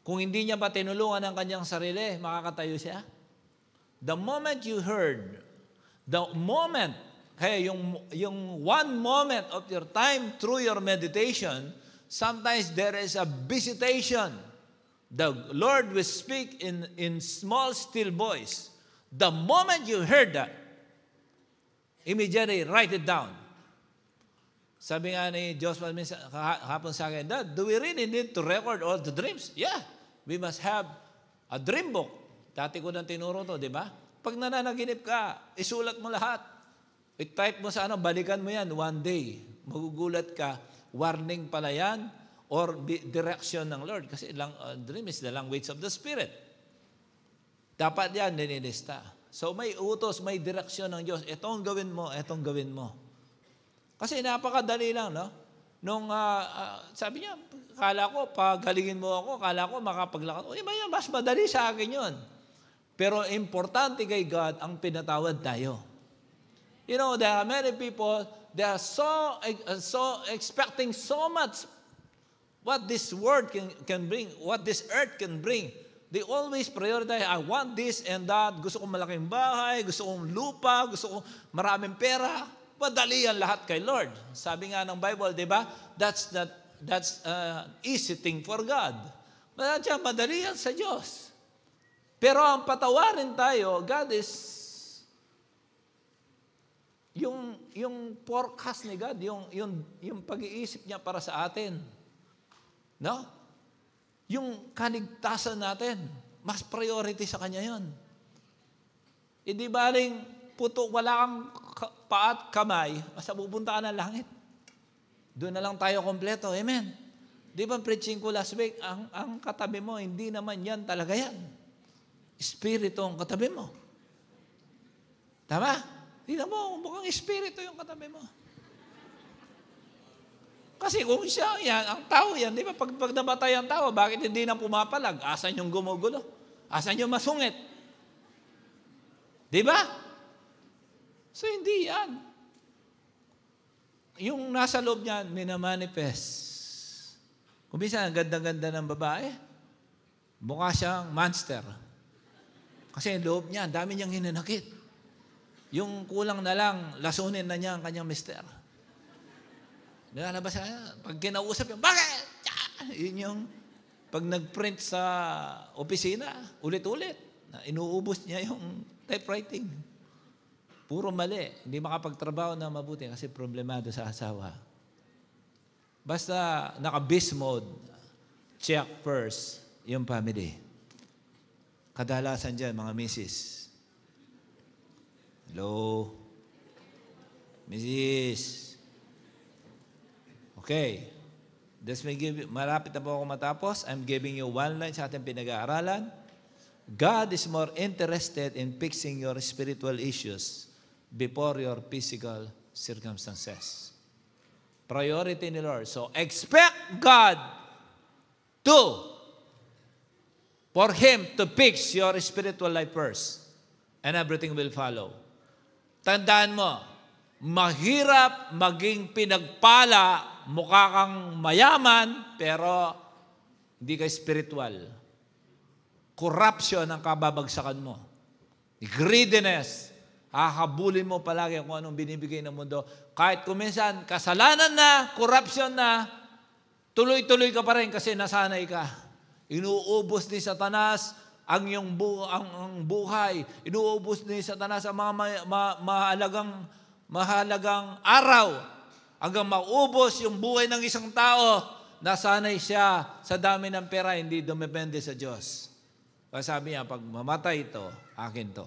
Kung hindi niya pa tinulungan ang kanyang sarili, makakatayo siya? The moment you heard, kaya yung one moment of your time through your meditation, sometimes there is a visitation. The Lord will speak in small, still voice. The moment you heard that, immediately write it down. Sabi nga ni Joshua hapon sa akin, Dad, do we really need to record all the dreams? Yeah, we must have a dream book. Dati ko nang tinuro to, di ba? Pag nananaginip ka, isulat mo lahat. I-type mo sa balikan mo yan one day. Magugulat ka, warning pala yan, or direction ng Lord. Kasi dream is the language of the Spirit. Dapat yan, ninilista. So may utos, may direksyon ng Diyos. Itong gawin mo, itong gawin mo. Kasi napakadali lang, no? Nung sabi niya, kala ko, pagalingin mo ako, kala ko makapaglakad. Mas madali sa akin yun. Pero importante kay God ang pinatawad tayo. You know, there are many people, they are so expecting so much what this world can bring, what this earth can bring. They always prioritize, I want this and that. Gusto kong malaking bahay, gusto kong lupa, gusto kong maraming pera. Madali yan lahat kay Lord. Sabi nga ng Bible, di ba? That's easy thing for God. Madali yan sa Diyos. Pero ang patawarin tayo, God is, yung forecast ni God, yung pag-iisip niya para sa atin. No? Yung kaligtasan natin, mas priority sa Kanya yun. Hindi baling wala kang paat kamay, basta pupunta ka ng langit. Doon na lang tayo kompleto. Amen. Di ba preaching ko last week, ang katabi mo, hindi naman yan talaga yan. Espiritu ang katabi mo. Tama? Tingnan mo, mukhang espiritu yung katabi mo. Kasi kung siya yan, ang tao yan, di ba pag namatay ang tao, bakit hindi na pumapalag? Asan yung gumugulo? Asan yung masungit? Di ba? So, hindi yan. Yung nasa loob niyan, minamanifest. Kung minsan, ang ganda-ganda ng babae, mukha siyang monster. Kasi yung loob niya, ang dami niyang hinanakit. Yung kulang na lang, lasunin na niya ang kanyang mister. Nilalabas siya, pag kinausap yung, bakit? Yun yung, pag nag-print sa opisina, ulit-ulit, na inuubos niya yung typewriting. Puro mali. Hindi makapagtrabaho na mabuti kasi problemado sa asawa. Basta naka-beast mode, check first yung family. Kadalasan dyan, mga misis. Hello? Mrs. Okay. Malapit na po ako matapos. I'm giving you one line sa ating pinag-aaralan. God is more interested in fixing your spiritual issues before your physical circumstances. Priority ni Lord. So, expect God for Him to fix your spiritual life first. And everything will follow. Tandaan mo, mahirap maging pinagpala, mukha kang mayaman, pero hindi ka spiritual. Corruption ang kababagsakan mo. Greediness. Hahabulin mo palagi kung anong binibigay ng mundo. Kahit kuminsan, kasalanan na, corruption na, tuloy-tuloy ka pa rin kasi nasanay ka. Inuubos ni Satanas ang iyong buhay. Inuubos ni Satanas ang mga mahalagang araw. Hanggang maubos yung buhay ng isang tao, nasanay siya sa dami ng pera, hindi dumepende sa Diyos. Kaya sabi niya, pag mamatay ito, akin to.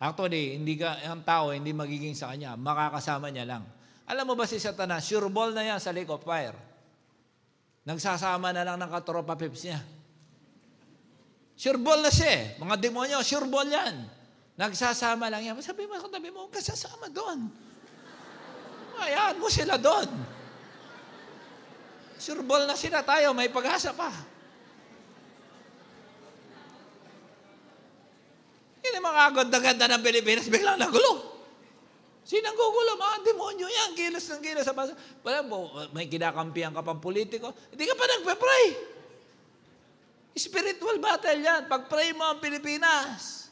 Actually, ang tao hindi magiging sa kanya, makakasama niya lang. Alam mo ba si Satanas, sure ball na yan sa lake of fire. Nagsasama na lang ng katropa pips niya. Sure ball na siya. Mga demonyo, sure ball yan. Nagsasama lang yan. Sabi mo, katabi mo, kasasama doon. Ayan mo sila doon. Sure ball na sila tayo, may pag-asa pa. Hindi mga ganda-ganda ng Pilipinas, biglang nagulo. Sinang gugulo? Mga demonyo yan, kilos ng kilos sa basa. May kinakampihan ka pang politiko, hindi ka pa nagpe-pray. Spiritual battle yan. Pag-pray mo ang Pilipinas.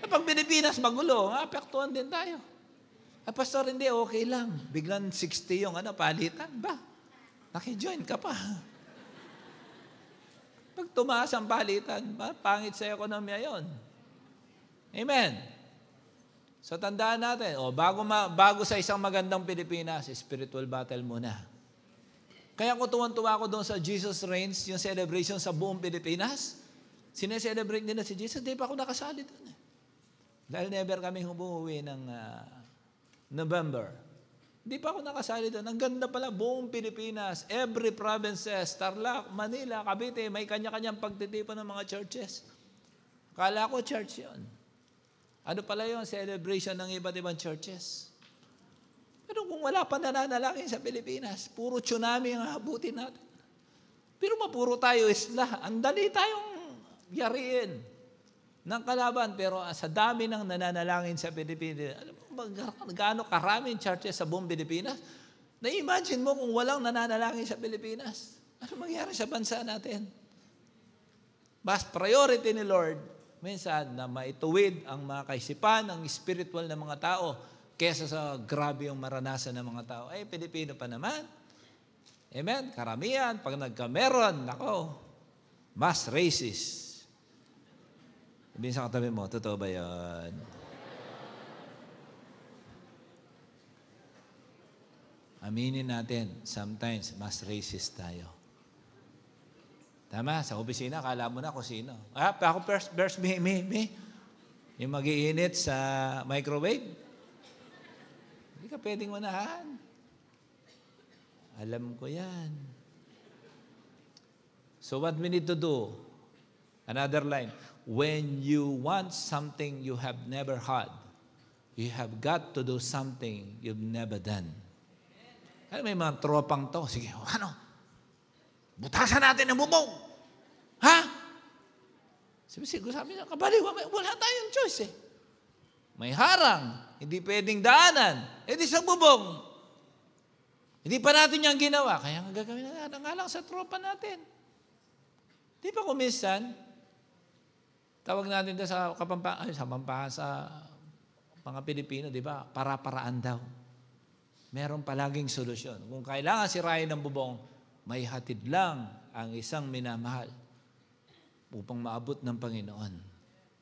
Pag Pilipinas magulo, apektuhan din tayo. Pastor, hindi, okay lang. Biglang 60 yung palitan. Ba? Nakijoin ka pa. Pag tumaas ang palitan, pangit sa ekonomiya yon. Amen. So tandaan natin, bago sa isang magandang Pilipinas, spiritual battle muna. Kaya ko tuwan-tuwa ako doon sa Jesus Reigns, yung celebration sa buong Pilipinas. Sineselebrate nila si Jesus, hindi pa ako nakasali doon. Dahil never kami umuwi ng November. Hindi pa ako nakasali doon. Ang ganda pala, buong Pilipinas, every provinces, Tarlac, Manila, Cavite, may kanya-kanyang pagtitipon ng mga churches. Kala ko church yon. Ano pala yun? Celebration ng iba't ibang churches. Pero kung wala pa nananalangin sa Pilipinas, puro tsunami ang habutin natin. Pero mapuro tayo isla. Ang dali tayong yariin ng kalaban. Pero sa dami ng nananalangin sa Pilipinas, alam mo gaano karaming churches sa buong Pilipinas? Na-imagine mo kung walang nananalangin sa Pilipinas. Ano mangyari sa bansa natin? Mas priority ni Lord, minsan na maituwid ang mga kaisipan, ang spiritual na mga tao, kesa sa grabe yung maranasan ng mga tao. Ay, Pilipino pa naman. Amen? Karamihan, pag nagkameron, nako, mas racist. Sabihin sa katabi mo, totoo ba yan? Aminin natin, sometimes, mas racist tayo. Tama? Sa opisina, kala mo na kung sino. Ako first, me. Yung mag-iinit sa microwave. Hindi ka pwedeng unahan. Alam ko yan. So what we need to do, another line, when you want something you have never had, you have got to do something you've never done. Ano, may mga tropang to. Sige, butasan natin ang bubong. Ha? Sabi niya, kabaliw, wala tayong choice eh. May harang, hindi pwedeng daanan. Di sa bubong. Hindi pa natin yung ginawa. Kaya nga gagawin na nga lang sa tropa natin. Di ba kung minsan, tawag natin sa Kapampangan, sa mga Pilipino, di ba? Para-paraan daw. Meron palaging solusyon. Kung kailangan sirain ng bubong, may hatid lang ang isang minamahal upang maabot ng Panginoon.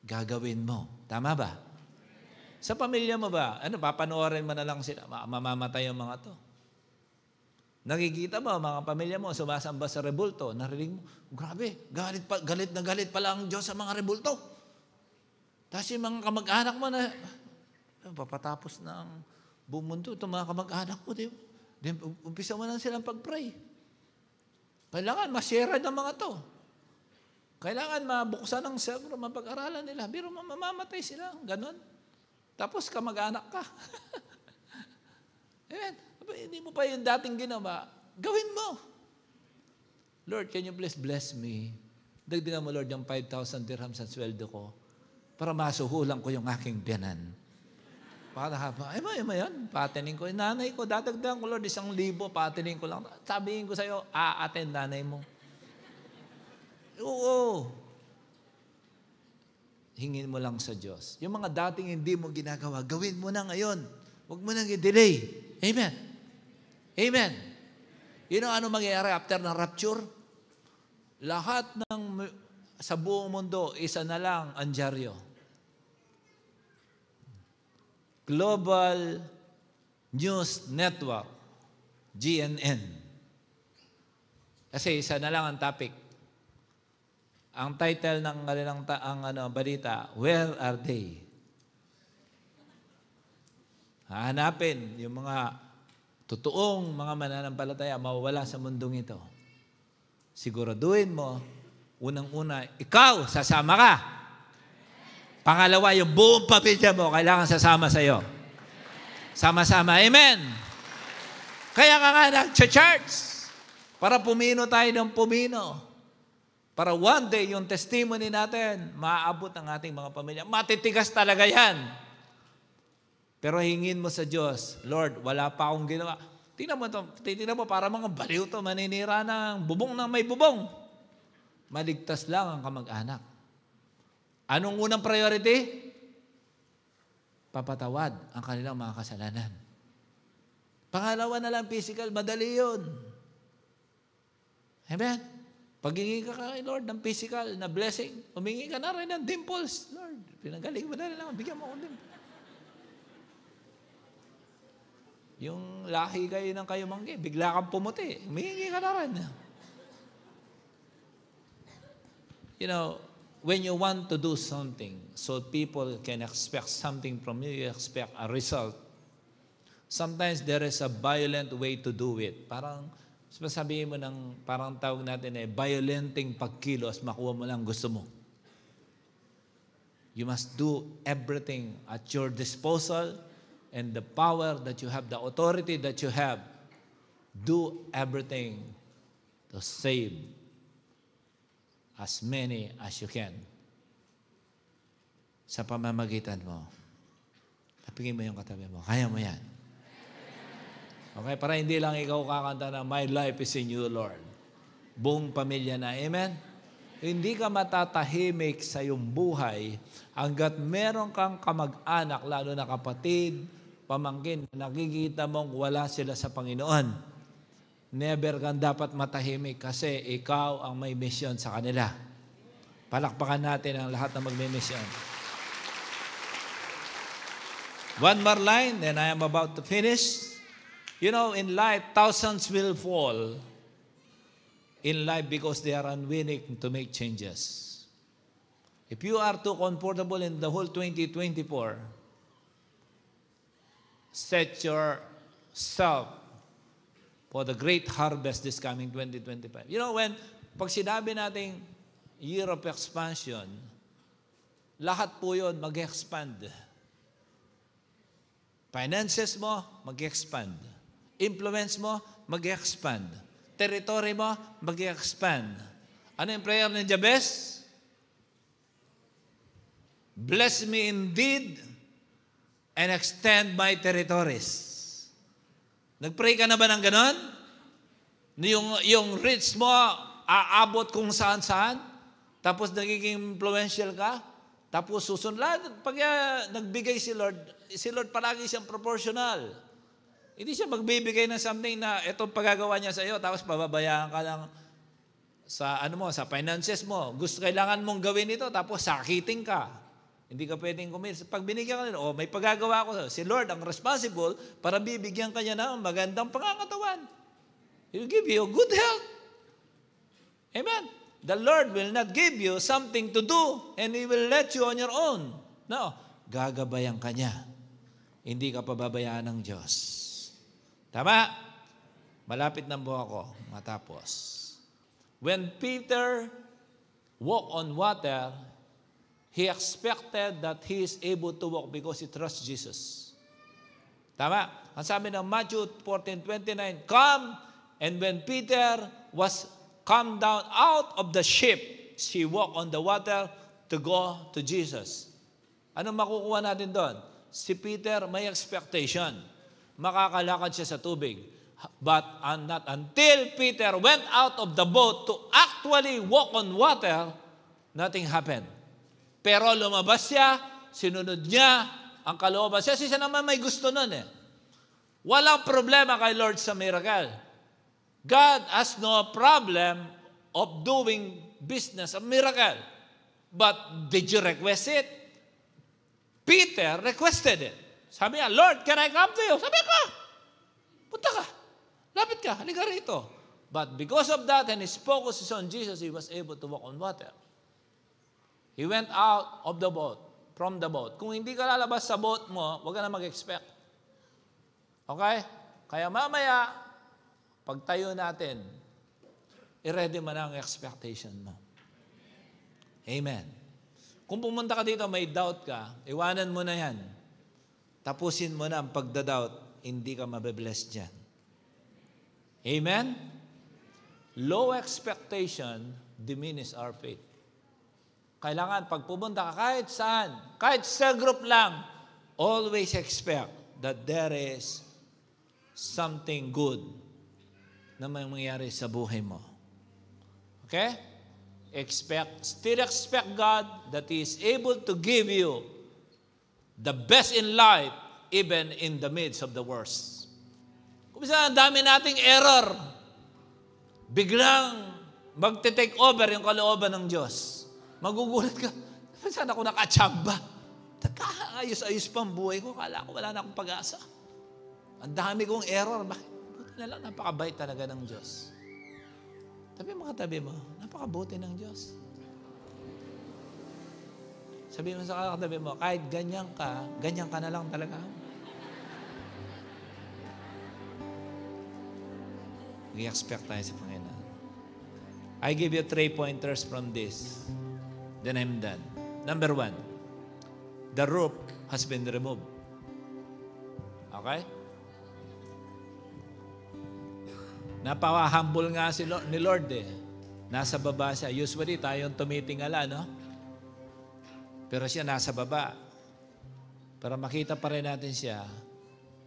Gagawin mo. Tama ba? Sa pamilya mo ba? Papanoorin mo na lang sila. Mamamatay yung mga to. Nakikita mo, mga pamilya mo, sumasamba sa rebulto. Narinig mo, grabe, galit na galit pala ang Diyos sa mga rebulto. Tapos yung mga kamag-anak mo na, papatapos na ang buong mundo, itong mga kamag-anak mo, umpisa mo na silang pag-pray. Kailangan masyera ng mga to. Kailangan mabuksan ng server, mapag-aralan nila. Pero mamamatay sila, ganon. Tapos kamag-anak ka. Amen. Hindi mo pa yung dating ginawa, gawin mo. Lord, can you please bless me? Dagdagan mo, Lord, yung 5,000 dirhams sa sweldo ko para masuhulan ko yung aking biyanan. Yan, patinin ko. Nanay ko, dadagdagan ko, Lord, 1,000, patinin ko lang. Sabihin ko sa'yo, attend nanay mo. Oo. Hingin mo lang sa Diyos. Yung mga dating hindi mo ginagawa, gawin mo na ngayon. Huwag mo nang i-delay. Amen. Amen. You know ano mangyayari after ng rapture? Lahat sa buong mundo, isa na lang ang dyaryo. Global News Network, GNN. Kasi isa na lang ang topic. Ang title ng balita, Where Are They? Hahanapin yung mga totoong mga mananampalataya mawawala sa mundong ito. Siguraduhin mo, unang-una, ikaw, sasama ka. Pangalawa, yung buong pamilya mo, kailangan sasama sa'yo. Sama-sama. Amen. Kaya nga nag-church para pumino tayo ng pumino. Para one day, yung testimony natin, maaabot ang ating mga pamilya. Matitigas talaga yan. Pero hingin mo sa Diyos, Lord, wala pa akong ginawa. Tingnan mo, para mga baliw to, maninira ng bubong na may bubong. maligtas lang ang kamag-anak. Anong unang priority? Papatawad ang kanilang mga kasalanan. Pangalawa na lang physical, madali yun. Amen? Pag-hingi ka kay Lord ng physical na blessing, humingi ka na rin ng dimples. Lord, pinagaling mo na lang, bigyan mo ako dimples. Yung lahi kayo ng kayumanggi, bigla kang pumuti, humingi ka na rin. You know, when you want to do something so people can expect something from you, you expect a result. Sometimes there is a violent way to do it. Parang, sabihin mo ng, parang tawag natin violenting pagkilos, makuha mo lang gusto mo. You must do everything at your disposal and the power that you have, the authority that you have. Do everything to save as many as you can. Sa pamamagitan mo. Tapingin mo yung katabi mo. Kaya mo yan. Okay? Para hindi lang ikaw kakanta na, my life is in you, Lord. Buong pamilya na. Amen? Hindi ka matatahimik sa iyong buhay hanggat meron kang kamag-anak, lalo na kapatid, pamangkin, nakikita mong wala sila sa Panginoon. Never kang dapat matahimik kasi ikaw ang may misyon sa kanila. Palakpakan natin ang lahat na magme-misyon. One more line, then I am about to finish. You know, in life, thousands will fall in life because they are unwilling to make changes. If you are too comfortable in the whole 2024, set yourself for the great harvest this coming 2025. You know, pag sinabi nating year of expansion, lahat po yun mag-expand. Finances mo, mag-expand. Influence mo, mag-expand. Territory mo, mag-expand. Ano yung prayer ng Jabez? Bless me indeed and extend my territories. Nag-pray ka na ba ng ganon? Yung rich mo, aabot kung saan-saan, tapos nagiging influential ka, tapos susunod. Pag nagbigay si Lord palagi siyang proportional. Hindi siya magbibigay ng something na itong pagagawa niya sa iyo, tapos pababayaan ka lang sa sa finances mo. Kailangan mong gawin ito, tapos sakitin ka. Hindi ka pwedeng kumil. Pag binigyan ka nila, may paggagawa ko. Si Lord ang responsible para bibigyan ka niya ng magandang pangangatawan. He'll give you good health. Amen. The Lord will not give you something to do and He will let you on your own. No. Gagabayan ka niya. Hindi ka pababayaan ng Diyos. Tama? Malapit na po ako matapos. When Peter walked on water, he expected that he is able to walk because he trusts Jesus. Tama? Ang sabi ng Matthew 14:29, come, and when Peter was come down out of the ship, he walked on the water to go to Jesus. Ano makukuha natin doon? Si Peter may expectation. Makakalakad siya sa tubig. But not until Peter went out of the boat to actually walk on water, nothing happened. Pero lumabas siya, sinunod niya ang kalooban. Siya naman may gusto nun eh. Walang problema kay Lord sa miracle. God has no problem of doing business, a miracle. But did you request it? Peter requested it. Sabi niya, Lord, can I come to you? Sabi ka, punta ka. Lapit ka, halika rito. But because of that, and his focus is on Jesus, he was able to walk on water. He went out of the boat, from the boat. Kung hindi ka lalabas sa boat mo, huwag ka na mag-expect. Okay? Kaya mamaya, pagtayo natin, i-ready mo na ang expectation mo. Amen. Kung pumunta ka dito, may doubt ka, iwanan mo na yan. Tapusin mo na ang pagda-doubt, hindi ka mabe-bless dyan. Amen? Low expectation diminish our faith. Kailangan pag pumunta ka kahit saan, kahit sa group lang, always expect that there is something good na may mangyari sa buhay mo. Okay? still expect God that He is able to give you the best in life even in the midst of the worst. Kung minsan, ang dami nating error. Biglang magte-take over yung kalooban ng Diyos. Magugulat ka, saan ako nakatsamba? Nagkaayos-ayos pa ang buhay ko. Kala ko wala na akong pag-asa. Ang dami kong error. Bakit? Buti na lang, napakabait talaga ng Diyos. Tabi mo katabi mo, napakabuti ng Diyos. Sabi mo sa katabi mo, kahit ganyan ka na lang talaga. I-expect tayo sa Panginoon. I give you 3 pointers from this. Then I'm done. Number 1, the roof has been removed. Okay? Napaka-humble nga ni Lord eh. Nasa baba siya. Usually tayong tumitingala, no? Pero siya nasa baba. Para makita pa rin natin siya,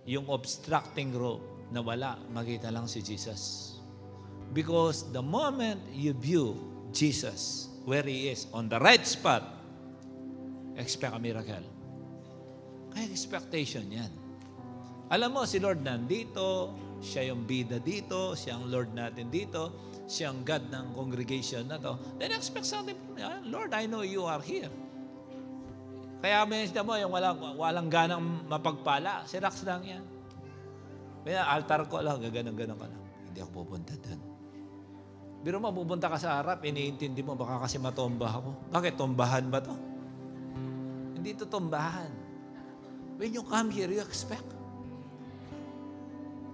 yung obstructing rope na wala, makita lang si Jesus. Because the moment you view Jesus where He is, on the right spot, expect a miracle. Kaya expectation yan. Alam mo, si Lord nandito, siya yung bida dito, siya ang Lord natin dito, siya ang God ng congregation na to. Then expect something from Him. Lord, I know you are here. Kaya minsan mo, yung walang ganang mapagpala, si Rax lang yan. Kaya altar ko lang, gaganon-ganon ka lang. Hindi ako pupunta doon. Biro mo, pupunta ka sa harap, iniintindi mo, baka kasi matomba ako. Bakit? Tombahan ba to? Hindi to tombahan. When you come here, you expect.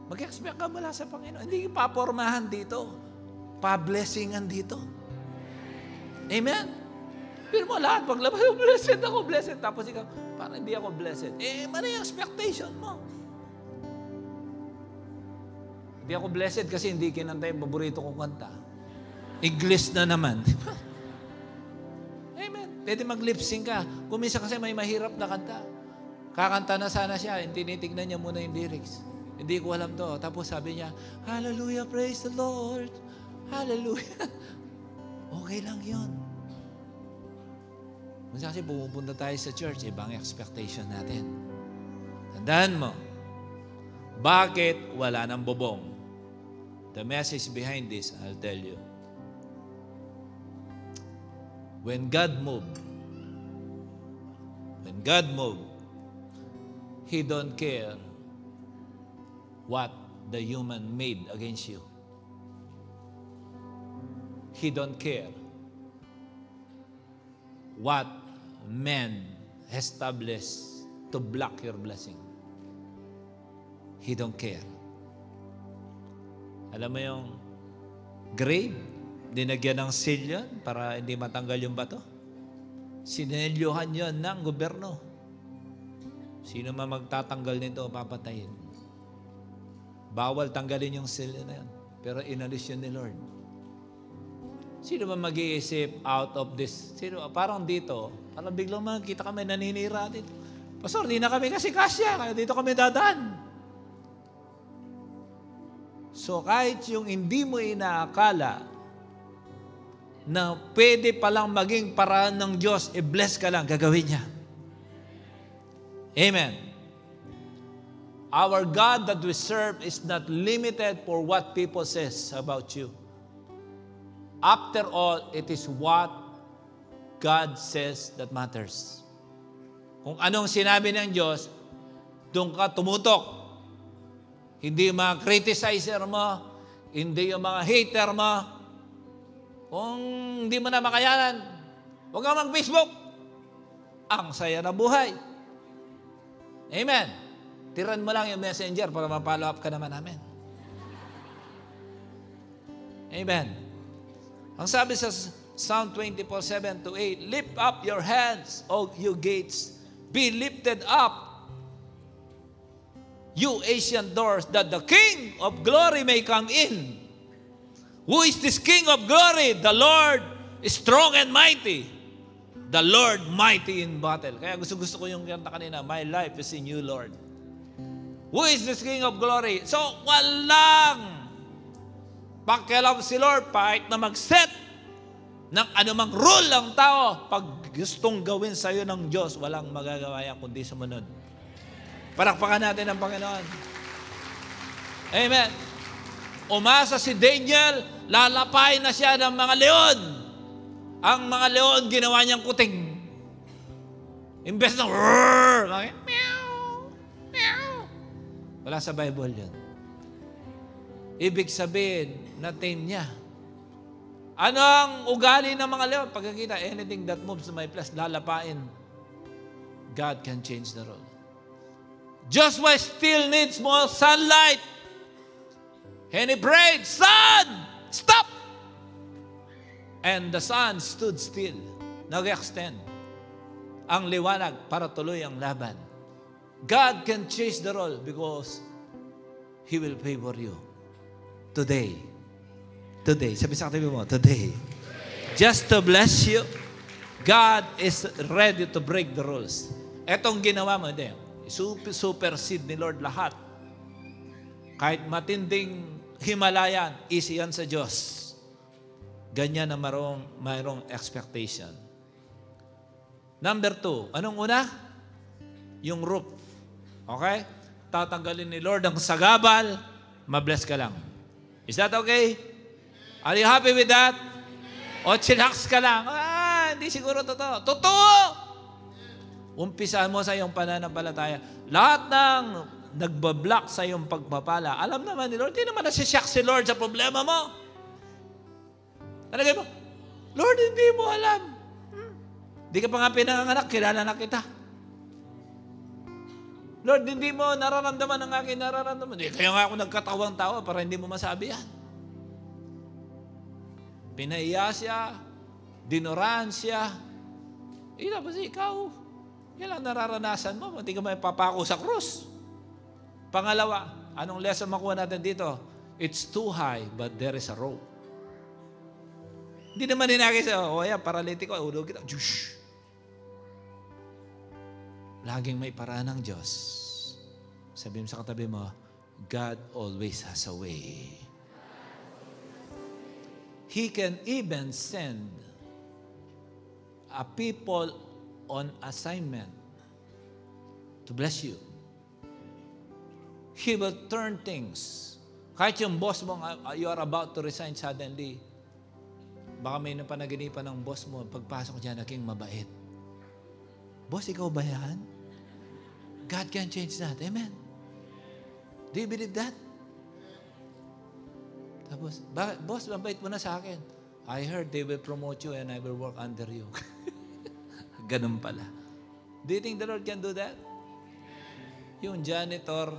Mag-expect ka mula sa Panginoon. Hindi papormahan dito. Pa-blessingan dito. Amen? Pero mo lahat, paglabas, blessed ako, blessed. Tapos ikaw, parang hindi ako blessed. Mali yung expectation mo. Hindi ako blessed kasi hindi kinanta yung paborito kong kanta. English na naman. Amen. Pwede mag-lip-sync ka. Kung minsan kasi may mahirap na kanta. Kakanta na sana siya, tinitignan niya muna yung lyrics. Hindi ko alam to. Tapos sabi niya, Hallelujah, praise the Lord. Hallelujah. Okay lang yun. Minsan kasi pumupunta tayo sa church, ibang expectation natin. Tandaan mo, bakit wala nang bubong? The message behind this, I'll tell you. When God moved, He don't care what the human made against you. He don't care what man established to block your blessing. He don't care. Alam mo yung grave, dinagyan ng seal yun para hindi matanggal yung bato. Sinelyohan yun ng gobyerno. Sino man magtatanggal nito, papatayin. Bawal tanggalin yung seal na yan. Pero inalis yun ni Lord. Sino man mag-iisip out of this? Parang dito, parang biglang makikita kami naninira dito. Pastor, di na kami kasi kasya, kaya dito kami dadaan. So kahit yung hindi mo inaakala na pwede palang maging paraan ng Diyos, bless ka lang, gagawin niya. Amen. Our God that we serve is not limited for what people says about you. After all, it is what God says that matters. Kung anong sinabi ng Diyos, doon ka tumutok. Hindi yung mga criticizer mo, hindi yung mga hater mo. Kung hindi mo na makayanan, huwag ka mag-Facebook. Ang saya na buhay. Amen. Tiran mo lang yung messenger para ma-follow up ka naman namin. Amen. Ang sabi sa Psalm 24:7-8, lift up your hands, O you gates. Be lifted up, you ancient doors, that the King of glory may come in. Who is this King of glory? The Lord is strong and mighty. The Lord mighty in battle. Kaya gusto ko yung kanta kanina, my life is in you, Lord. Who is this King of glory? So, walang pakialam si Lord kahit na mag-set ng anumang rule ng tao, pag gustong gawin sa'yo ng Diyos, walang magagawa yan kundi sumunod. Palakpakan natin ang Panginoon. Amen. Umasa si Daniel, lalapain na siya ng mga leon. Ang mga leon, ginawa niyang kuting. Imbes na, meow, meow. Wala sa Bible yun. Ibig sabihin, na-tame niya. Ano ang ugali ng mga leon? Pagkakita, anything that moves to my place, lalapain. God can change the rule. Joshua still needs more sunlight. And he prayed, sun, stop! And the sun stood still. Nag-extend ang liwanag para tuloy ang laban. God can change the role because He will favor you. Today. Sabi sa katabi mo, today. Just to bless you, God is ready to break the rules. Etong ginawa mo, hindi. Supersede ni Lord lahat. Kahit matinding Himalayan, easy yan sa Diyos. Ganyan na mayroong expectation. Number 2, anong una? Yung roof. Okay? Tatanggalin ni Lord ang sagabal, mabless ka lang. Is that okay? Are you happy with that? O chillax ka lang? Hindi siguro totoo. Totoo! Umpisahan mo sa iyong pananampalataya. Lahat ng nagbablock sa iyong pagpapala, alam naman ni Lord, hindi naman nasisyak si Lord sa problema mo. Talagay mo, Lord, hindi mo alam. Hindi ka pa nga pinanganak, kilala na kita. Lord, hindi mo nararamdaman ang aking nararamdaman. Kaya nga ako nagkatawang tawa para hindi mo masabi yan. Pinaiya siya, dinurahan siya. Tapos ikaw, yan ang nararanasan mo. Hindi ka may papako sa krus. Pangalawa, anong lesson makuha natin dito? It's too high, but there is a rope. Hindi naman hinagay sa, paralitiko, ulog kita. Jush! Laging may paraan ng Diyos. Sabihin sa katabi mo, God always has a way. He can even send a people on assignment to bless you. He will turn things. Kahit yung boss mo, you are about to resign suddenly, baka may napanaginipan ng boss mo, pagpasok dyan, naging mabait. Boss, ikaw ba yan? God can change that. Amen. Do you believe that? Tapos, boss, mabait mo na sa akin. I heard they will promote you and I will work under you. Ganun pala. Do you think the Lord can do that? Yung janitor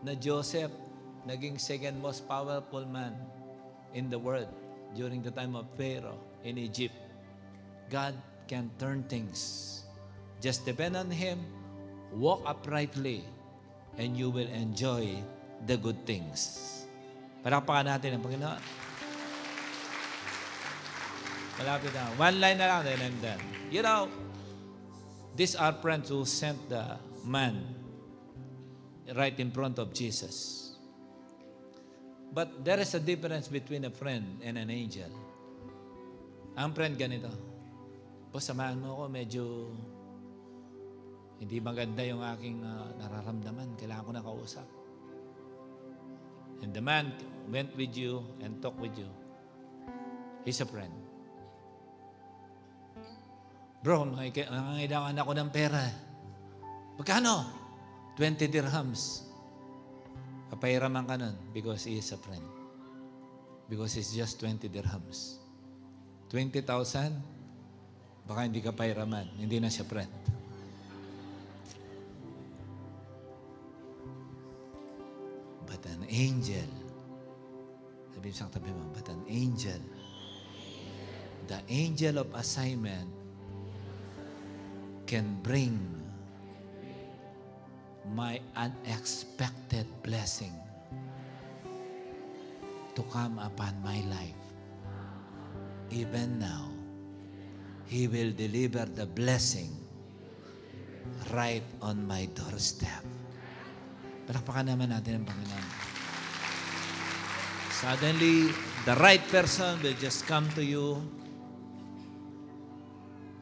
na Joseph, naging second most powerful man in the world during the time of Pharaoh in Egypt. God can turn things. Just depend on Him, walk uprightly, and you will enjoy the good things. Palakpakan natin ang Panginoon. Malapit na. One line na lang, then I'm done. You know, these are friends who sent the man right in front of Jesus. But there is a difference between a friend and an angel. Ang friend ganito, boss, samahan mo ako, medyo hindi maganda yung aking nararamdaman. Kailangan ko na kausap. And the man went with you and talked with you. He's a friend. Bro, nangangailangan ako ng pera. Magkano? 20 dirhams. Kapairaman ka nun because he is a friend. Because it's just 20 dirhams. 20,000, baka hindi ka pairaman. Hindi na siya friend. But an angel, sabihin sa katabi mo, but an angel, the angel of assignment can bring my unexpected blessing to come upon my life. Even now, He will deliver the blessing right on my doorstep. Palakpakan naman natin ang Panginoon. Suddenly, the right person will just come to you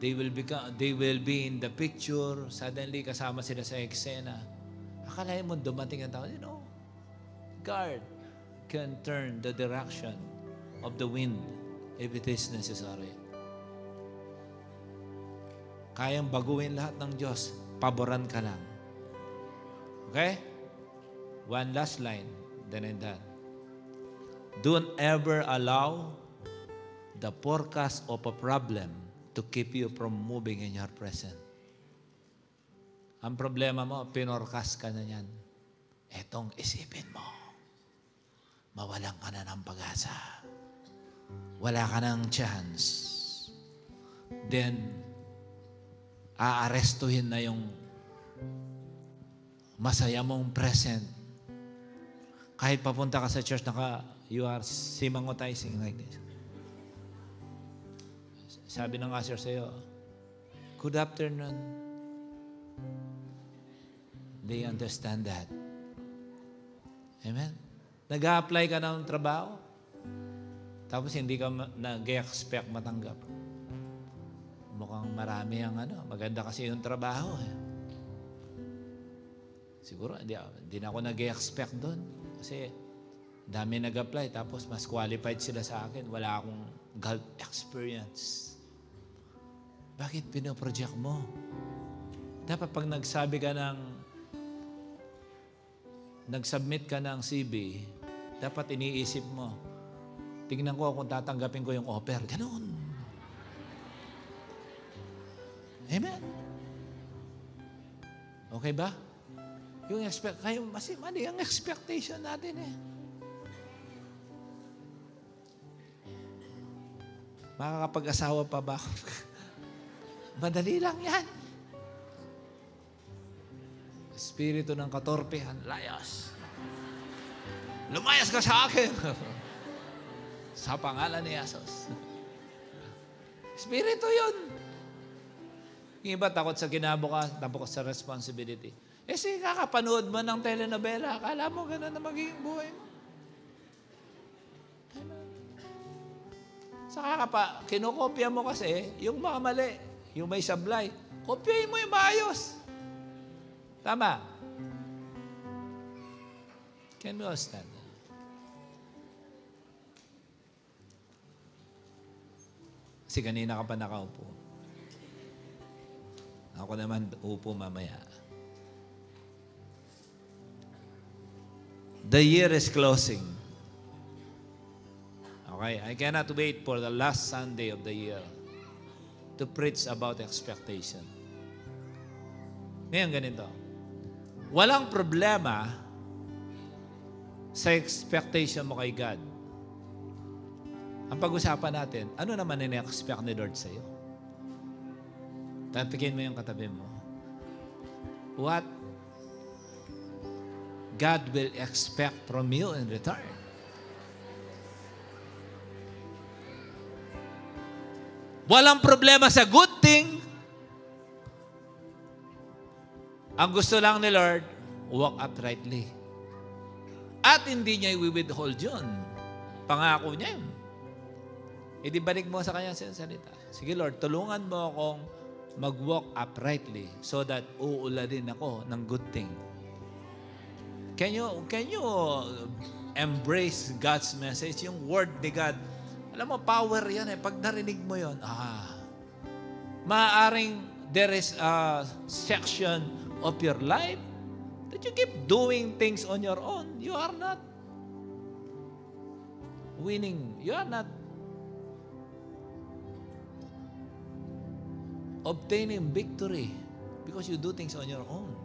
They will be in the picture. Suddenly, kasama sila sa eksena. Akalain mo dumating ang tao. God can turn the direction of the wind if it is necessary. Kayang baguhin lahat ng Diyos. Paboran ka lang. Okay? One last line. Then I'm done. Don't ever allow the forecast of a problem to keep you from moving in your present. Ang problema mo, pinorcast ka na yan. Etong isipin mo. Mawalan ka na ng pag-asa. Wala ka ng chance. Then, aarestuhin na yung masaya mong present. Kahit papunta ka sa church, you are simangotizing like this. Sabi ng usher sa'yo, good afternoon. They understand that. Amen? Nag-a-apply ka ng trabaho, tapos hindi ka nag-expect matanggap. Mukhang marami ang maganda kasi yung trabaho. Siguro, hindi na ako nag-expect doon. Kasi, dami nag-apply, tapos mas qualified sila sa akin. Wala akong golf experience. Bakit pinoproject mo? Dapat pag nag-submit ka ng CV, dapat iniisip mo, tingnan ko kung tatanggapin ko yung offer. Ganun. Amen? Okay ba? Yung kasi mali ang expectation natin eh. Makakapag-asawa pa ba? Madali lang yan. Espiritu ng katorpehan, layas. Lumayas ka sa akin. Sa pangalan ni Jesus. Espiritu yun. Yung iba takot sa kinabukas, takot sa responsibility. Sige, kakapanood mo ng telenovela, akala mo gano'n na magiging buhay mo. Saka kinokopya mo kasi yung mga mali, yung may sablay. Kopyahin mo yung maayos. Tama. Can we all stand? Kasi kanina ka pa nakaupo. Ako naman upo mamaya. The year is closing. Okay? I cannot wait for the last Sunday of the year to preach about expectation. Ngayon ganito. Walang problema sa expectation mo kay God. Ang pag-usapan natin, ano naman in-expect ni Lord sa'yo? Tatikin mo yung katabi mo. What God will expect from you in return. Walang problema sa good thing. Ang gusto lang ni Lord, walk uprightly. At hindi niya i-withhold yun. Pangako niya yun. E di balik mo sa kanya sa salita. Sige Lord, tulungan mo akong mag-walk uprightly so that uuladin ako ng good thing. Can you embrace God's message? Yung word ni God, alam mo, power yan eh. Pag narinig mo yun, maaaring there is a section of your life that you keep doing things on your own. You are not winning. You are not obtaining victory because you do things on your own.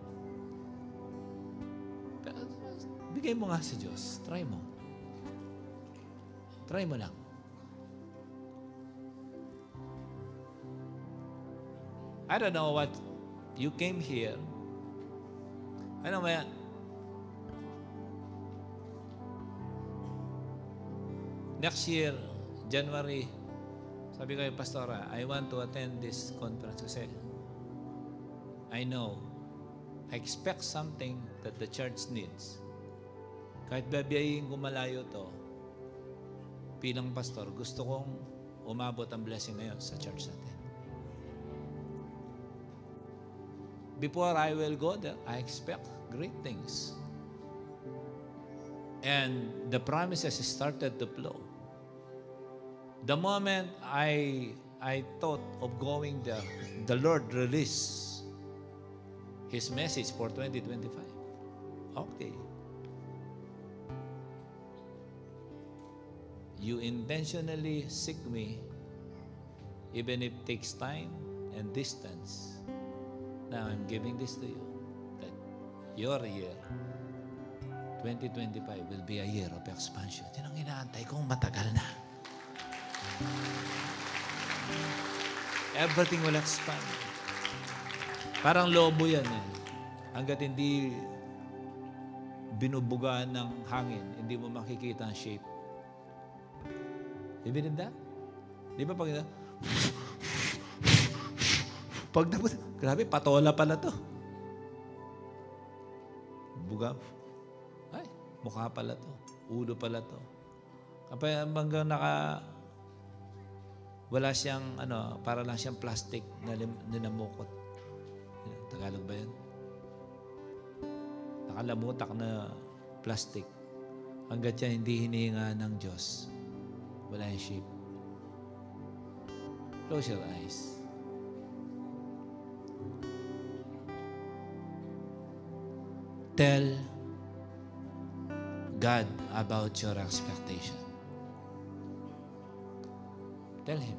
Bigay mo nga sa Diyos. Try mo. Try mo lang. I don't know what you came here. Ano ba yan? Next year, January, sabi ko kay Pastora, I want to attend this conference kasi I know, I expect something that the church needs. Kahit babiyahin ko malayo to, bilang pastor, gusto kong umabot ang blessing na yun sa church natin. before I will go there, I expect great things. And the promises started to flow. The moment I thought of going there, the Lord released His message for 2025. Okay. You intentionally seek me, even if it takes time and distance. Now I'm giving this to you, that your year, 2025, will be a year of expansion. Yan ang inaantay kong matagal na. Everything will expand. Parang lobo yan eh. Hanggat hindi binubugaan ng hangin, hindi mo makikita ang shape. You believe that? Di ba pag tapos, grabe, patola pala to. Buga. Ay, mukha pala to. Ulo pala to. Kapag hanggang wala siyang, para lang siyang plastic na ninamukot. Tagalog ba yun? Nakalamutak na plastic. Hanggat siya hindi hinihinga ng Diyos. Wala yung shape. Close your eyes. Tell God about your expectation. Tell Him.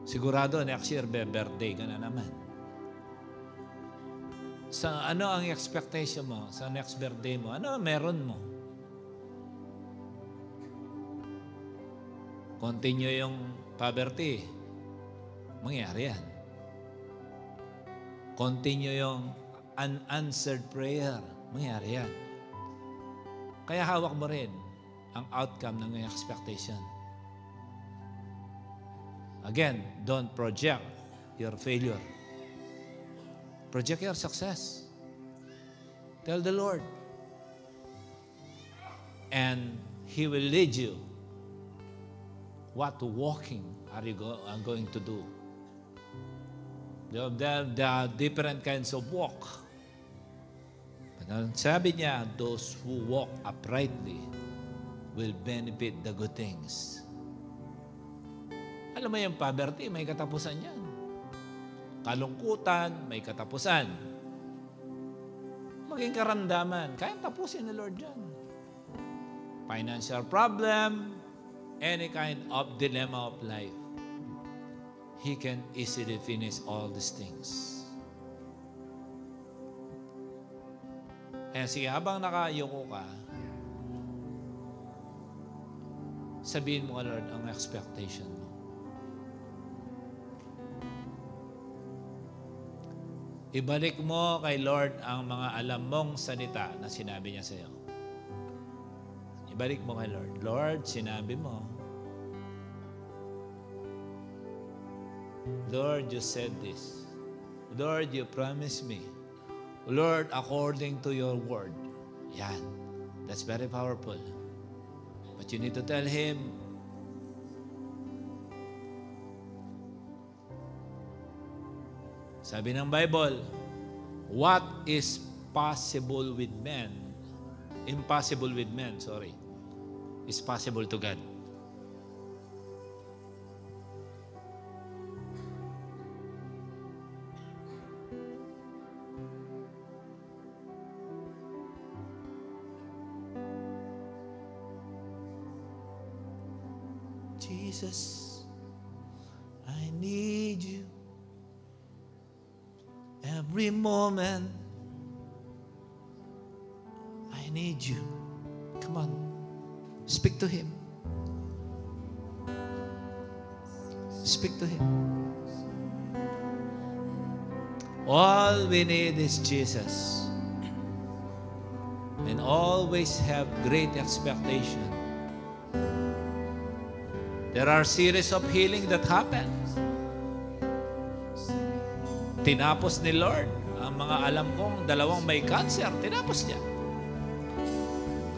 Sigurado, next year, birthday ka na naman. Sa ano ang expectation mo sa next birthday mo? Ano meron mo? Continue yung poverty. Mangyari yan. Continue yung unanswered prayer. Mangyari yan. Kaya hawak mo rin ang outcome ng expectation. Again, don't project your failure. Project your success. Tell the Lord. And He will lead you. What walking are you going to do? There are different kinds of walk. But sabi niya, those who walk uprightly will benefit the good things. Alam mo yung poverty, may katapusan yan. Kalungkutan, may katapusan. Maging karamdaman, kaya tapusin ni Lord yan. Financial problem, any kind of dilemma of life, He can easily finish all these things. Kaya sige, habang nakayuko ka, sabihin mo, Lord, ang expectation mo. Ibalik mo kay Lord ang mga alam mong salita na sinabi niya sa iyo. Ibalik mo kay Lord. Lord, sinabi mo. Lord, you said this. Lord, you promised me. Lord, according to your word. Yan. That's very powerful. But you need to tell Him, sabi ng Bible, what is possible with men, impossible with men, is possible to God. Jesus, I need you. Every moment, I need you. Come on, speak to Him. Speak to Him. All we need is Jesus. And always have great expectation. There are series of healing that happen. Tinapos ni Lord ang mga alam kong dalawang may cancer. Tinapos niya.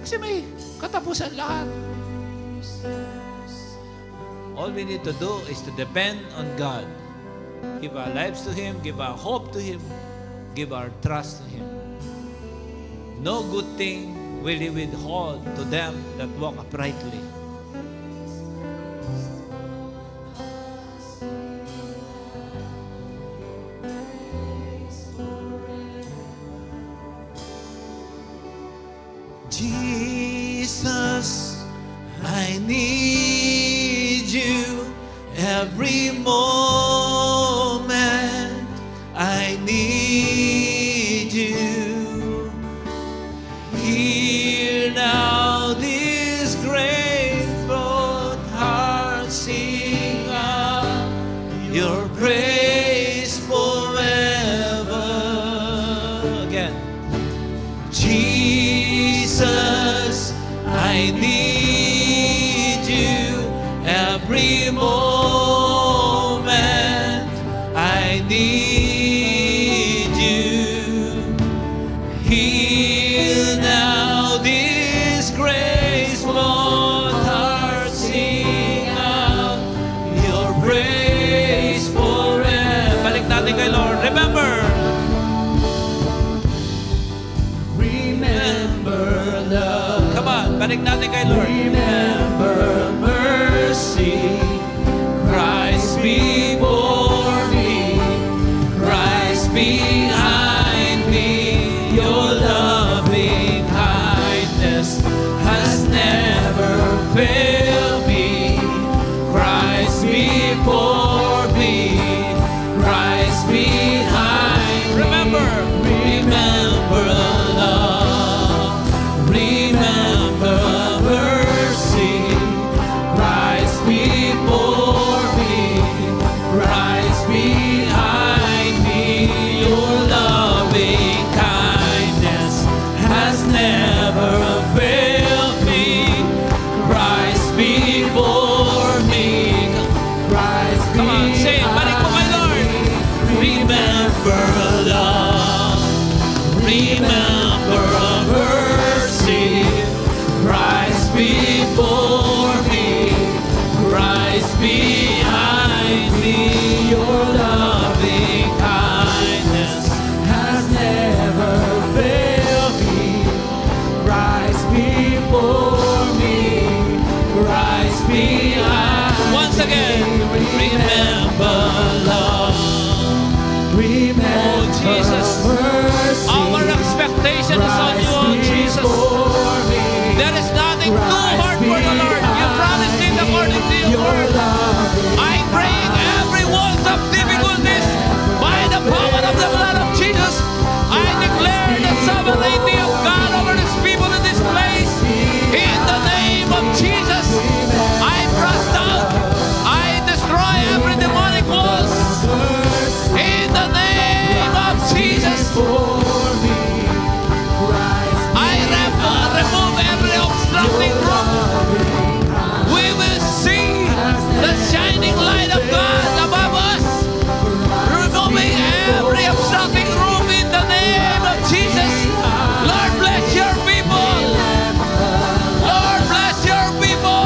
Kasi may katapusan lahat. All we need to do is to depend on God give our lives to Him, give our hope to Him, give our trust to Him. No good thing will He withhold to them that walk uprightly. Jesus, I need you every moment. I need you. Hear now this grateful heart sing out your praise forever. Again. Jesus, I need you every moment. I need you. Heal now this graceful heart, sing out your praise forever. Balik natin kay Lord. Remember love. Come on, balik natin kay Lord. Remember mercy, Christ before me, Christ behind me. Your loving kindness has never failed me. Christ before me, Christ behind me. Remember love. Remember mercy, Christ before me, Christ behind me. Your loving kindness has never failed me. Christ before me, Christ behind me. Come on, say it, balik mo kay Lord. Remember love. Remember mercy, Christ before me, Christ behind me. Your loving kindness has never failed me. Christ before me, Christ behind me. Once again, remember love. Remember Jesus, mercy, our expectation is on you, oh Jesus. There is nothing too hard for the Lord. You promised it according to your word. I break every walls of difficulties by the power of the blood of Jesus. I declare the sovereignty of God over His people in this place. In the name of Jesus, I thrust out, I destroy every demonic walls. In the name of Jesus, I remove every obstructing room. We will see the shining light of God above us, removing every obstructing room in the name of Jesus. Lord, bless your people. Lord, bless your people.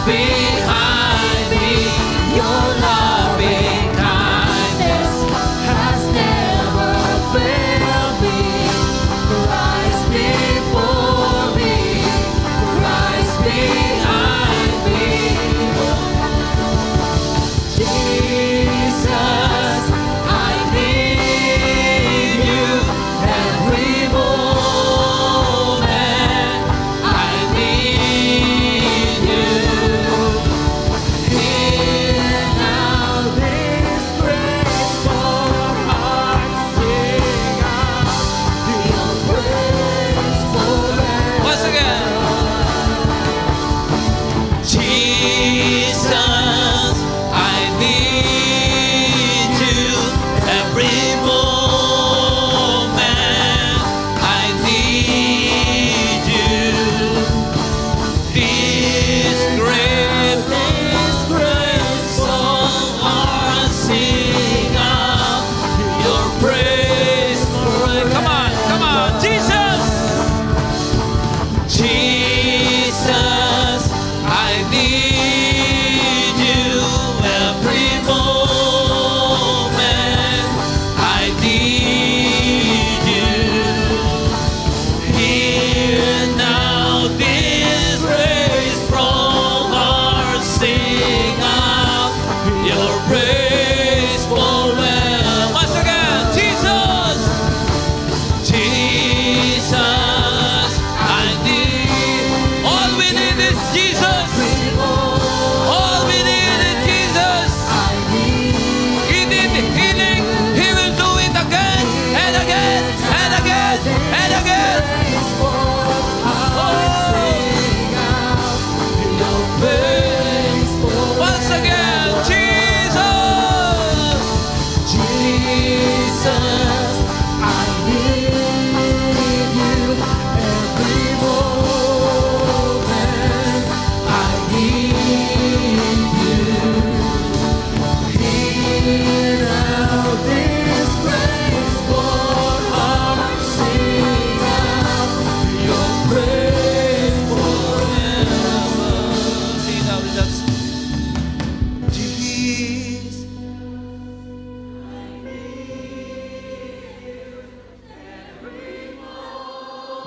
Behind me, your loving kindness has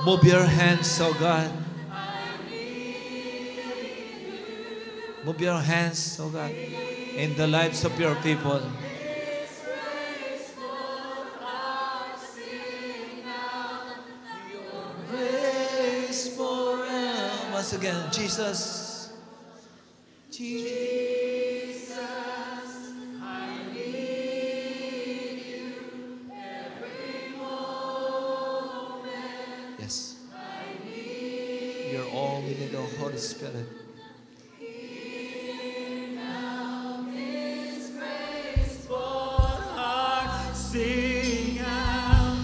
Move your hands, oh God. Move your hands, oh God, in the lives of your people. Grace forever. Once again, Jesus. Jesus, I need you every moment. Yes. You're all we need, the Holy Spirit.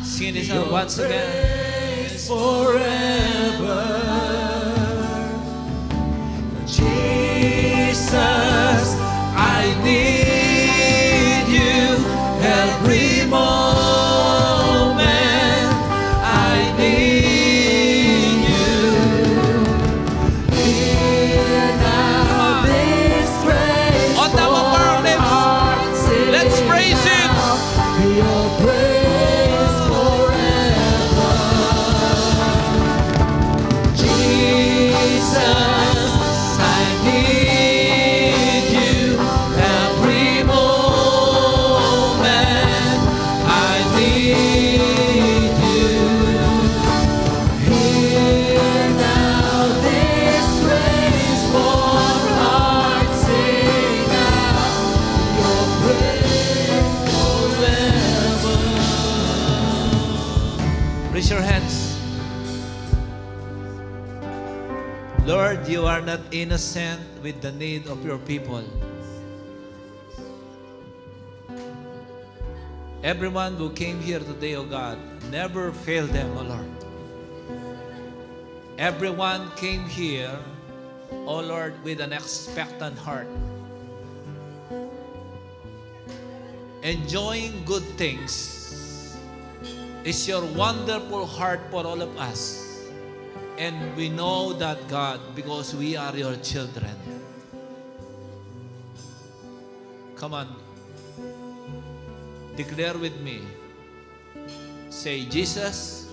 Sing this out once again. Forever, Jesus, I need you every moment. I need you. Hear now this grace. On top of our lips, let's praise Him. Your praise. Raise your hands. Lord, you are not innocent with the need of your people. Everyone who came here today, O God, never failed them, O Lord. Everyone came here, O Lord, with an expectant heart. Enjoying good things is your wonderful heart for all of us. And we know that, God, because we are your children. Come on. Declare with me. Say, Jesus,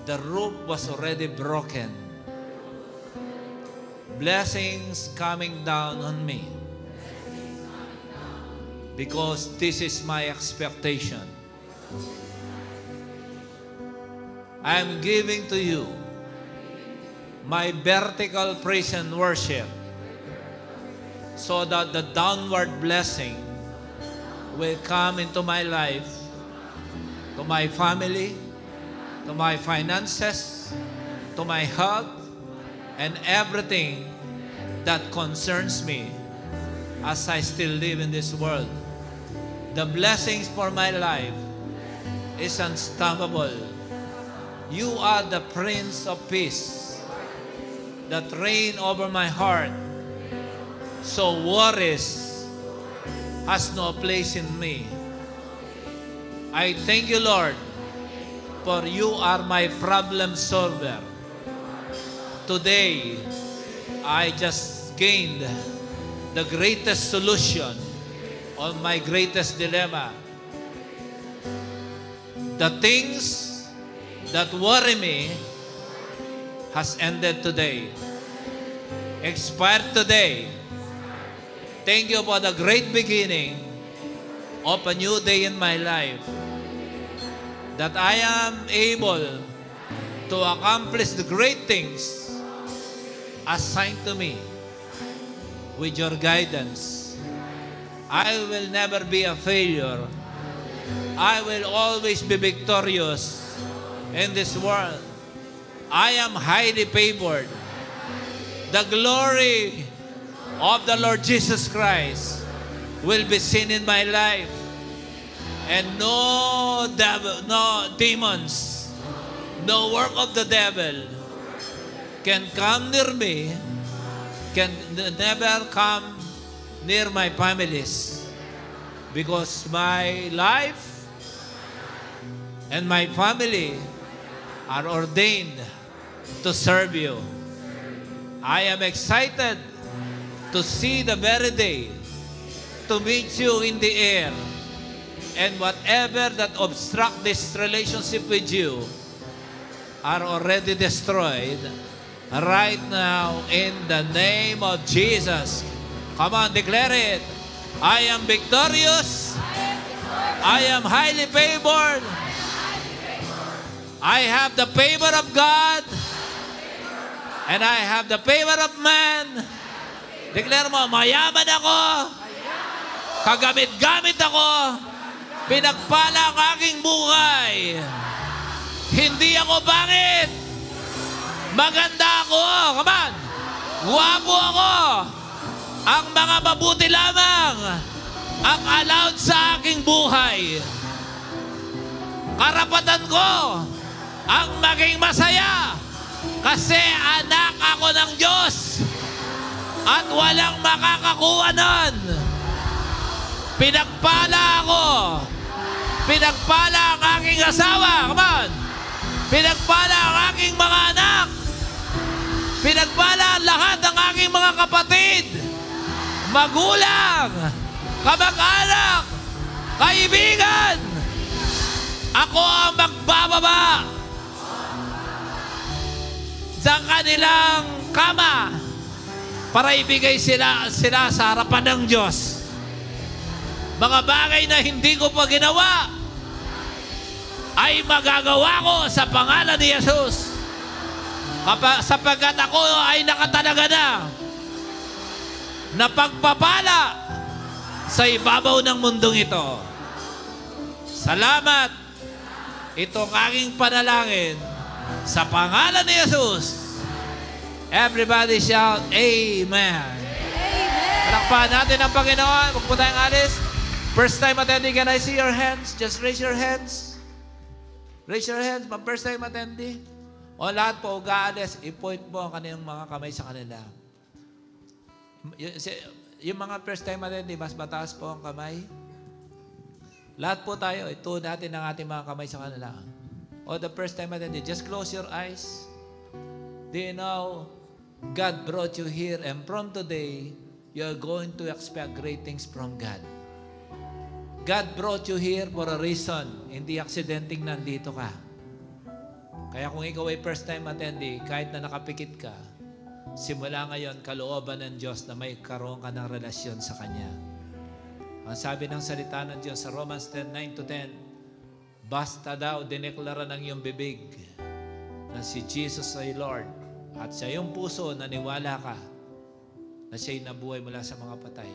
the roof was already broken. Blessings coming down on me. Because this is my expectation. I'm giving to you my vertical praise and worship so that the downward blessing will come into my life, to my family, to my finances, to my health, and everything that concerns me as I still live in this world. The blessings for my life is unstoppable. You are the Prince of Peace that reign over my heart. So worries has no place in me. I thank you, Lord, for you are my problem solver. Today, I just gained the greatest solution on my greatest dilemma. The things that worry me has ended today, expired today. Thank you for the great beginning of a new day in my life, that I am able to accomplish the great things assigned to me with your guidance. I will never be a failure. I will always be victorious in this world. I am highly favored. The glory of the Lord Jesus Christ will be seen in my life. And no devil, no demons, no work of the devil can come near me, can never come near my families. Because my life and my family are ordained to serve you. I am excited to see the very day, to meet you in the air, and whatever that obstruct this relationship with you, are already destroyed right now in the name of Jesus. Come on, declare it. I am victorious. I am highly favored. I have the favor of God. And I have the favor of man. Declare mo, mayaman ako. Kagamit-gamit ako. Pinagpala ang aking buhay. Hindi ako pangit. Maganda ako. Come on. Guwapo ako. Ang mga mabuti lamang ang allowed sa aking buhay. Karapatan ko ang maging masaya kasi anak ako ng Diyos at walang makakakuha nun. Pinagpala ako. Pinagpala ang aking asawa. Come on. Pinagpala ang aking mga anak. Pinagpala ang lahat ng aking mga kapatid, magulang, kamag-anak, kaibigan. Ako ang magbababa sa kanilang kama para ibigay sila sa harapan ng Diyos. Mga bagay na hindi ko pa ginawa ay magagawa ko sa pangalan ni Jesus. Sapagkat ako ay nakatalaga na pagpapala sa ibabaw ng mundong ito. Salamat. Itong aking panalangin sa pangalan ni Jesus. Everybody shout, Amen. Amen. Palakpakan natin ang Panginoon. Huwag po tayong alis. First time attendee, can I see your hands? Just raise your hands. Raise your hands. First time attendee. O lahat po, uga-alis, i-point po ang kanilang mga kamay sa kanila. Yung mga first time attendee, mas mataas po ang kamay. Lahat po tayo, ituon natin ang ating mga kamay sa kanila. O the first time attendee, just close your eyes. Do you know, God brought you here and from today, you're going to expect great things from God. God brought you here for a reason. Hindi aksidenteng nandito ka. Kaya kung ikaw ay first time attendee, kahit na nakapikit ka, simula ngayon, kalooban ng Diyos na may karoon ka ng relasyon sa Kanya. Ang sabi ng salita ng Diyos sa Romans 10:9-10, basta daw dineklara ng iyong bibig na si Jesus ay Lord at sa iyong puso naniwala ka na siya'y nabuhay mula sa mga patay,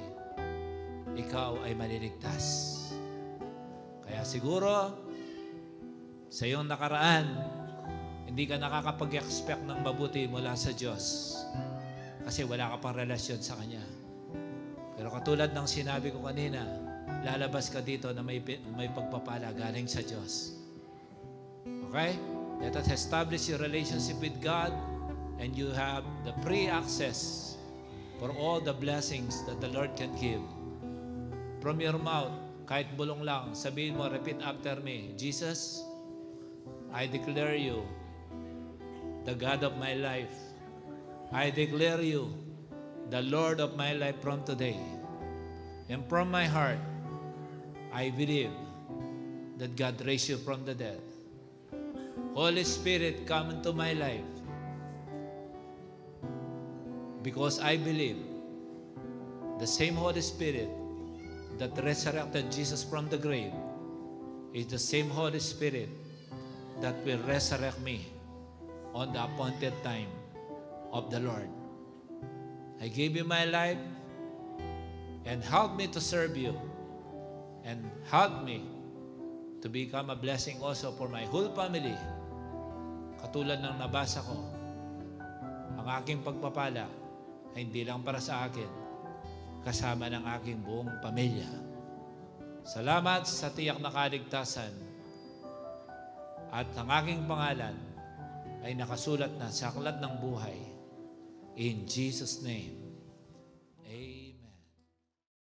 ikaw ay maliligtas. Kaya siguro, sa iyong nakaraan, hindi ka nakakapag-expect ng mabuti mula sa Diyos kasi wala ka pang relasyon sa Kanya. Pero katulad ng sinabi ko kanina, lalabas ka dito na may pagpapala galing sa Diyos. Okay? Let us establish your relationship with God and you have the free access for all the blessings that the Lord can give. From your mouth, kahit bulong lang, sabihin mo, repeat after me, Jesus, I declare you the God of my life. I declare you the Lord of my life from today. And from my heart, I believe that God raised you from the dead. Holy Spirit, come into my life because I believe the same Holy Spirit that resurrected Jesus from the grave is the same Holy Spirit that will resurrect me on the appointed time of the Lord. I give you my life and help me to serve you and help me to become a blessing also for my whole family. Katulad ng nabasa ko, ang aking pagpapala ay hindi lang para sa akin, kasama ng aking buong pamilya. Salamat sa tiyak na kaligtasan at ang aking pangalan ay nakasulat na sa aklat ng buhay. In Jesus' name.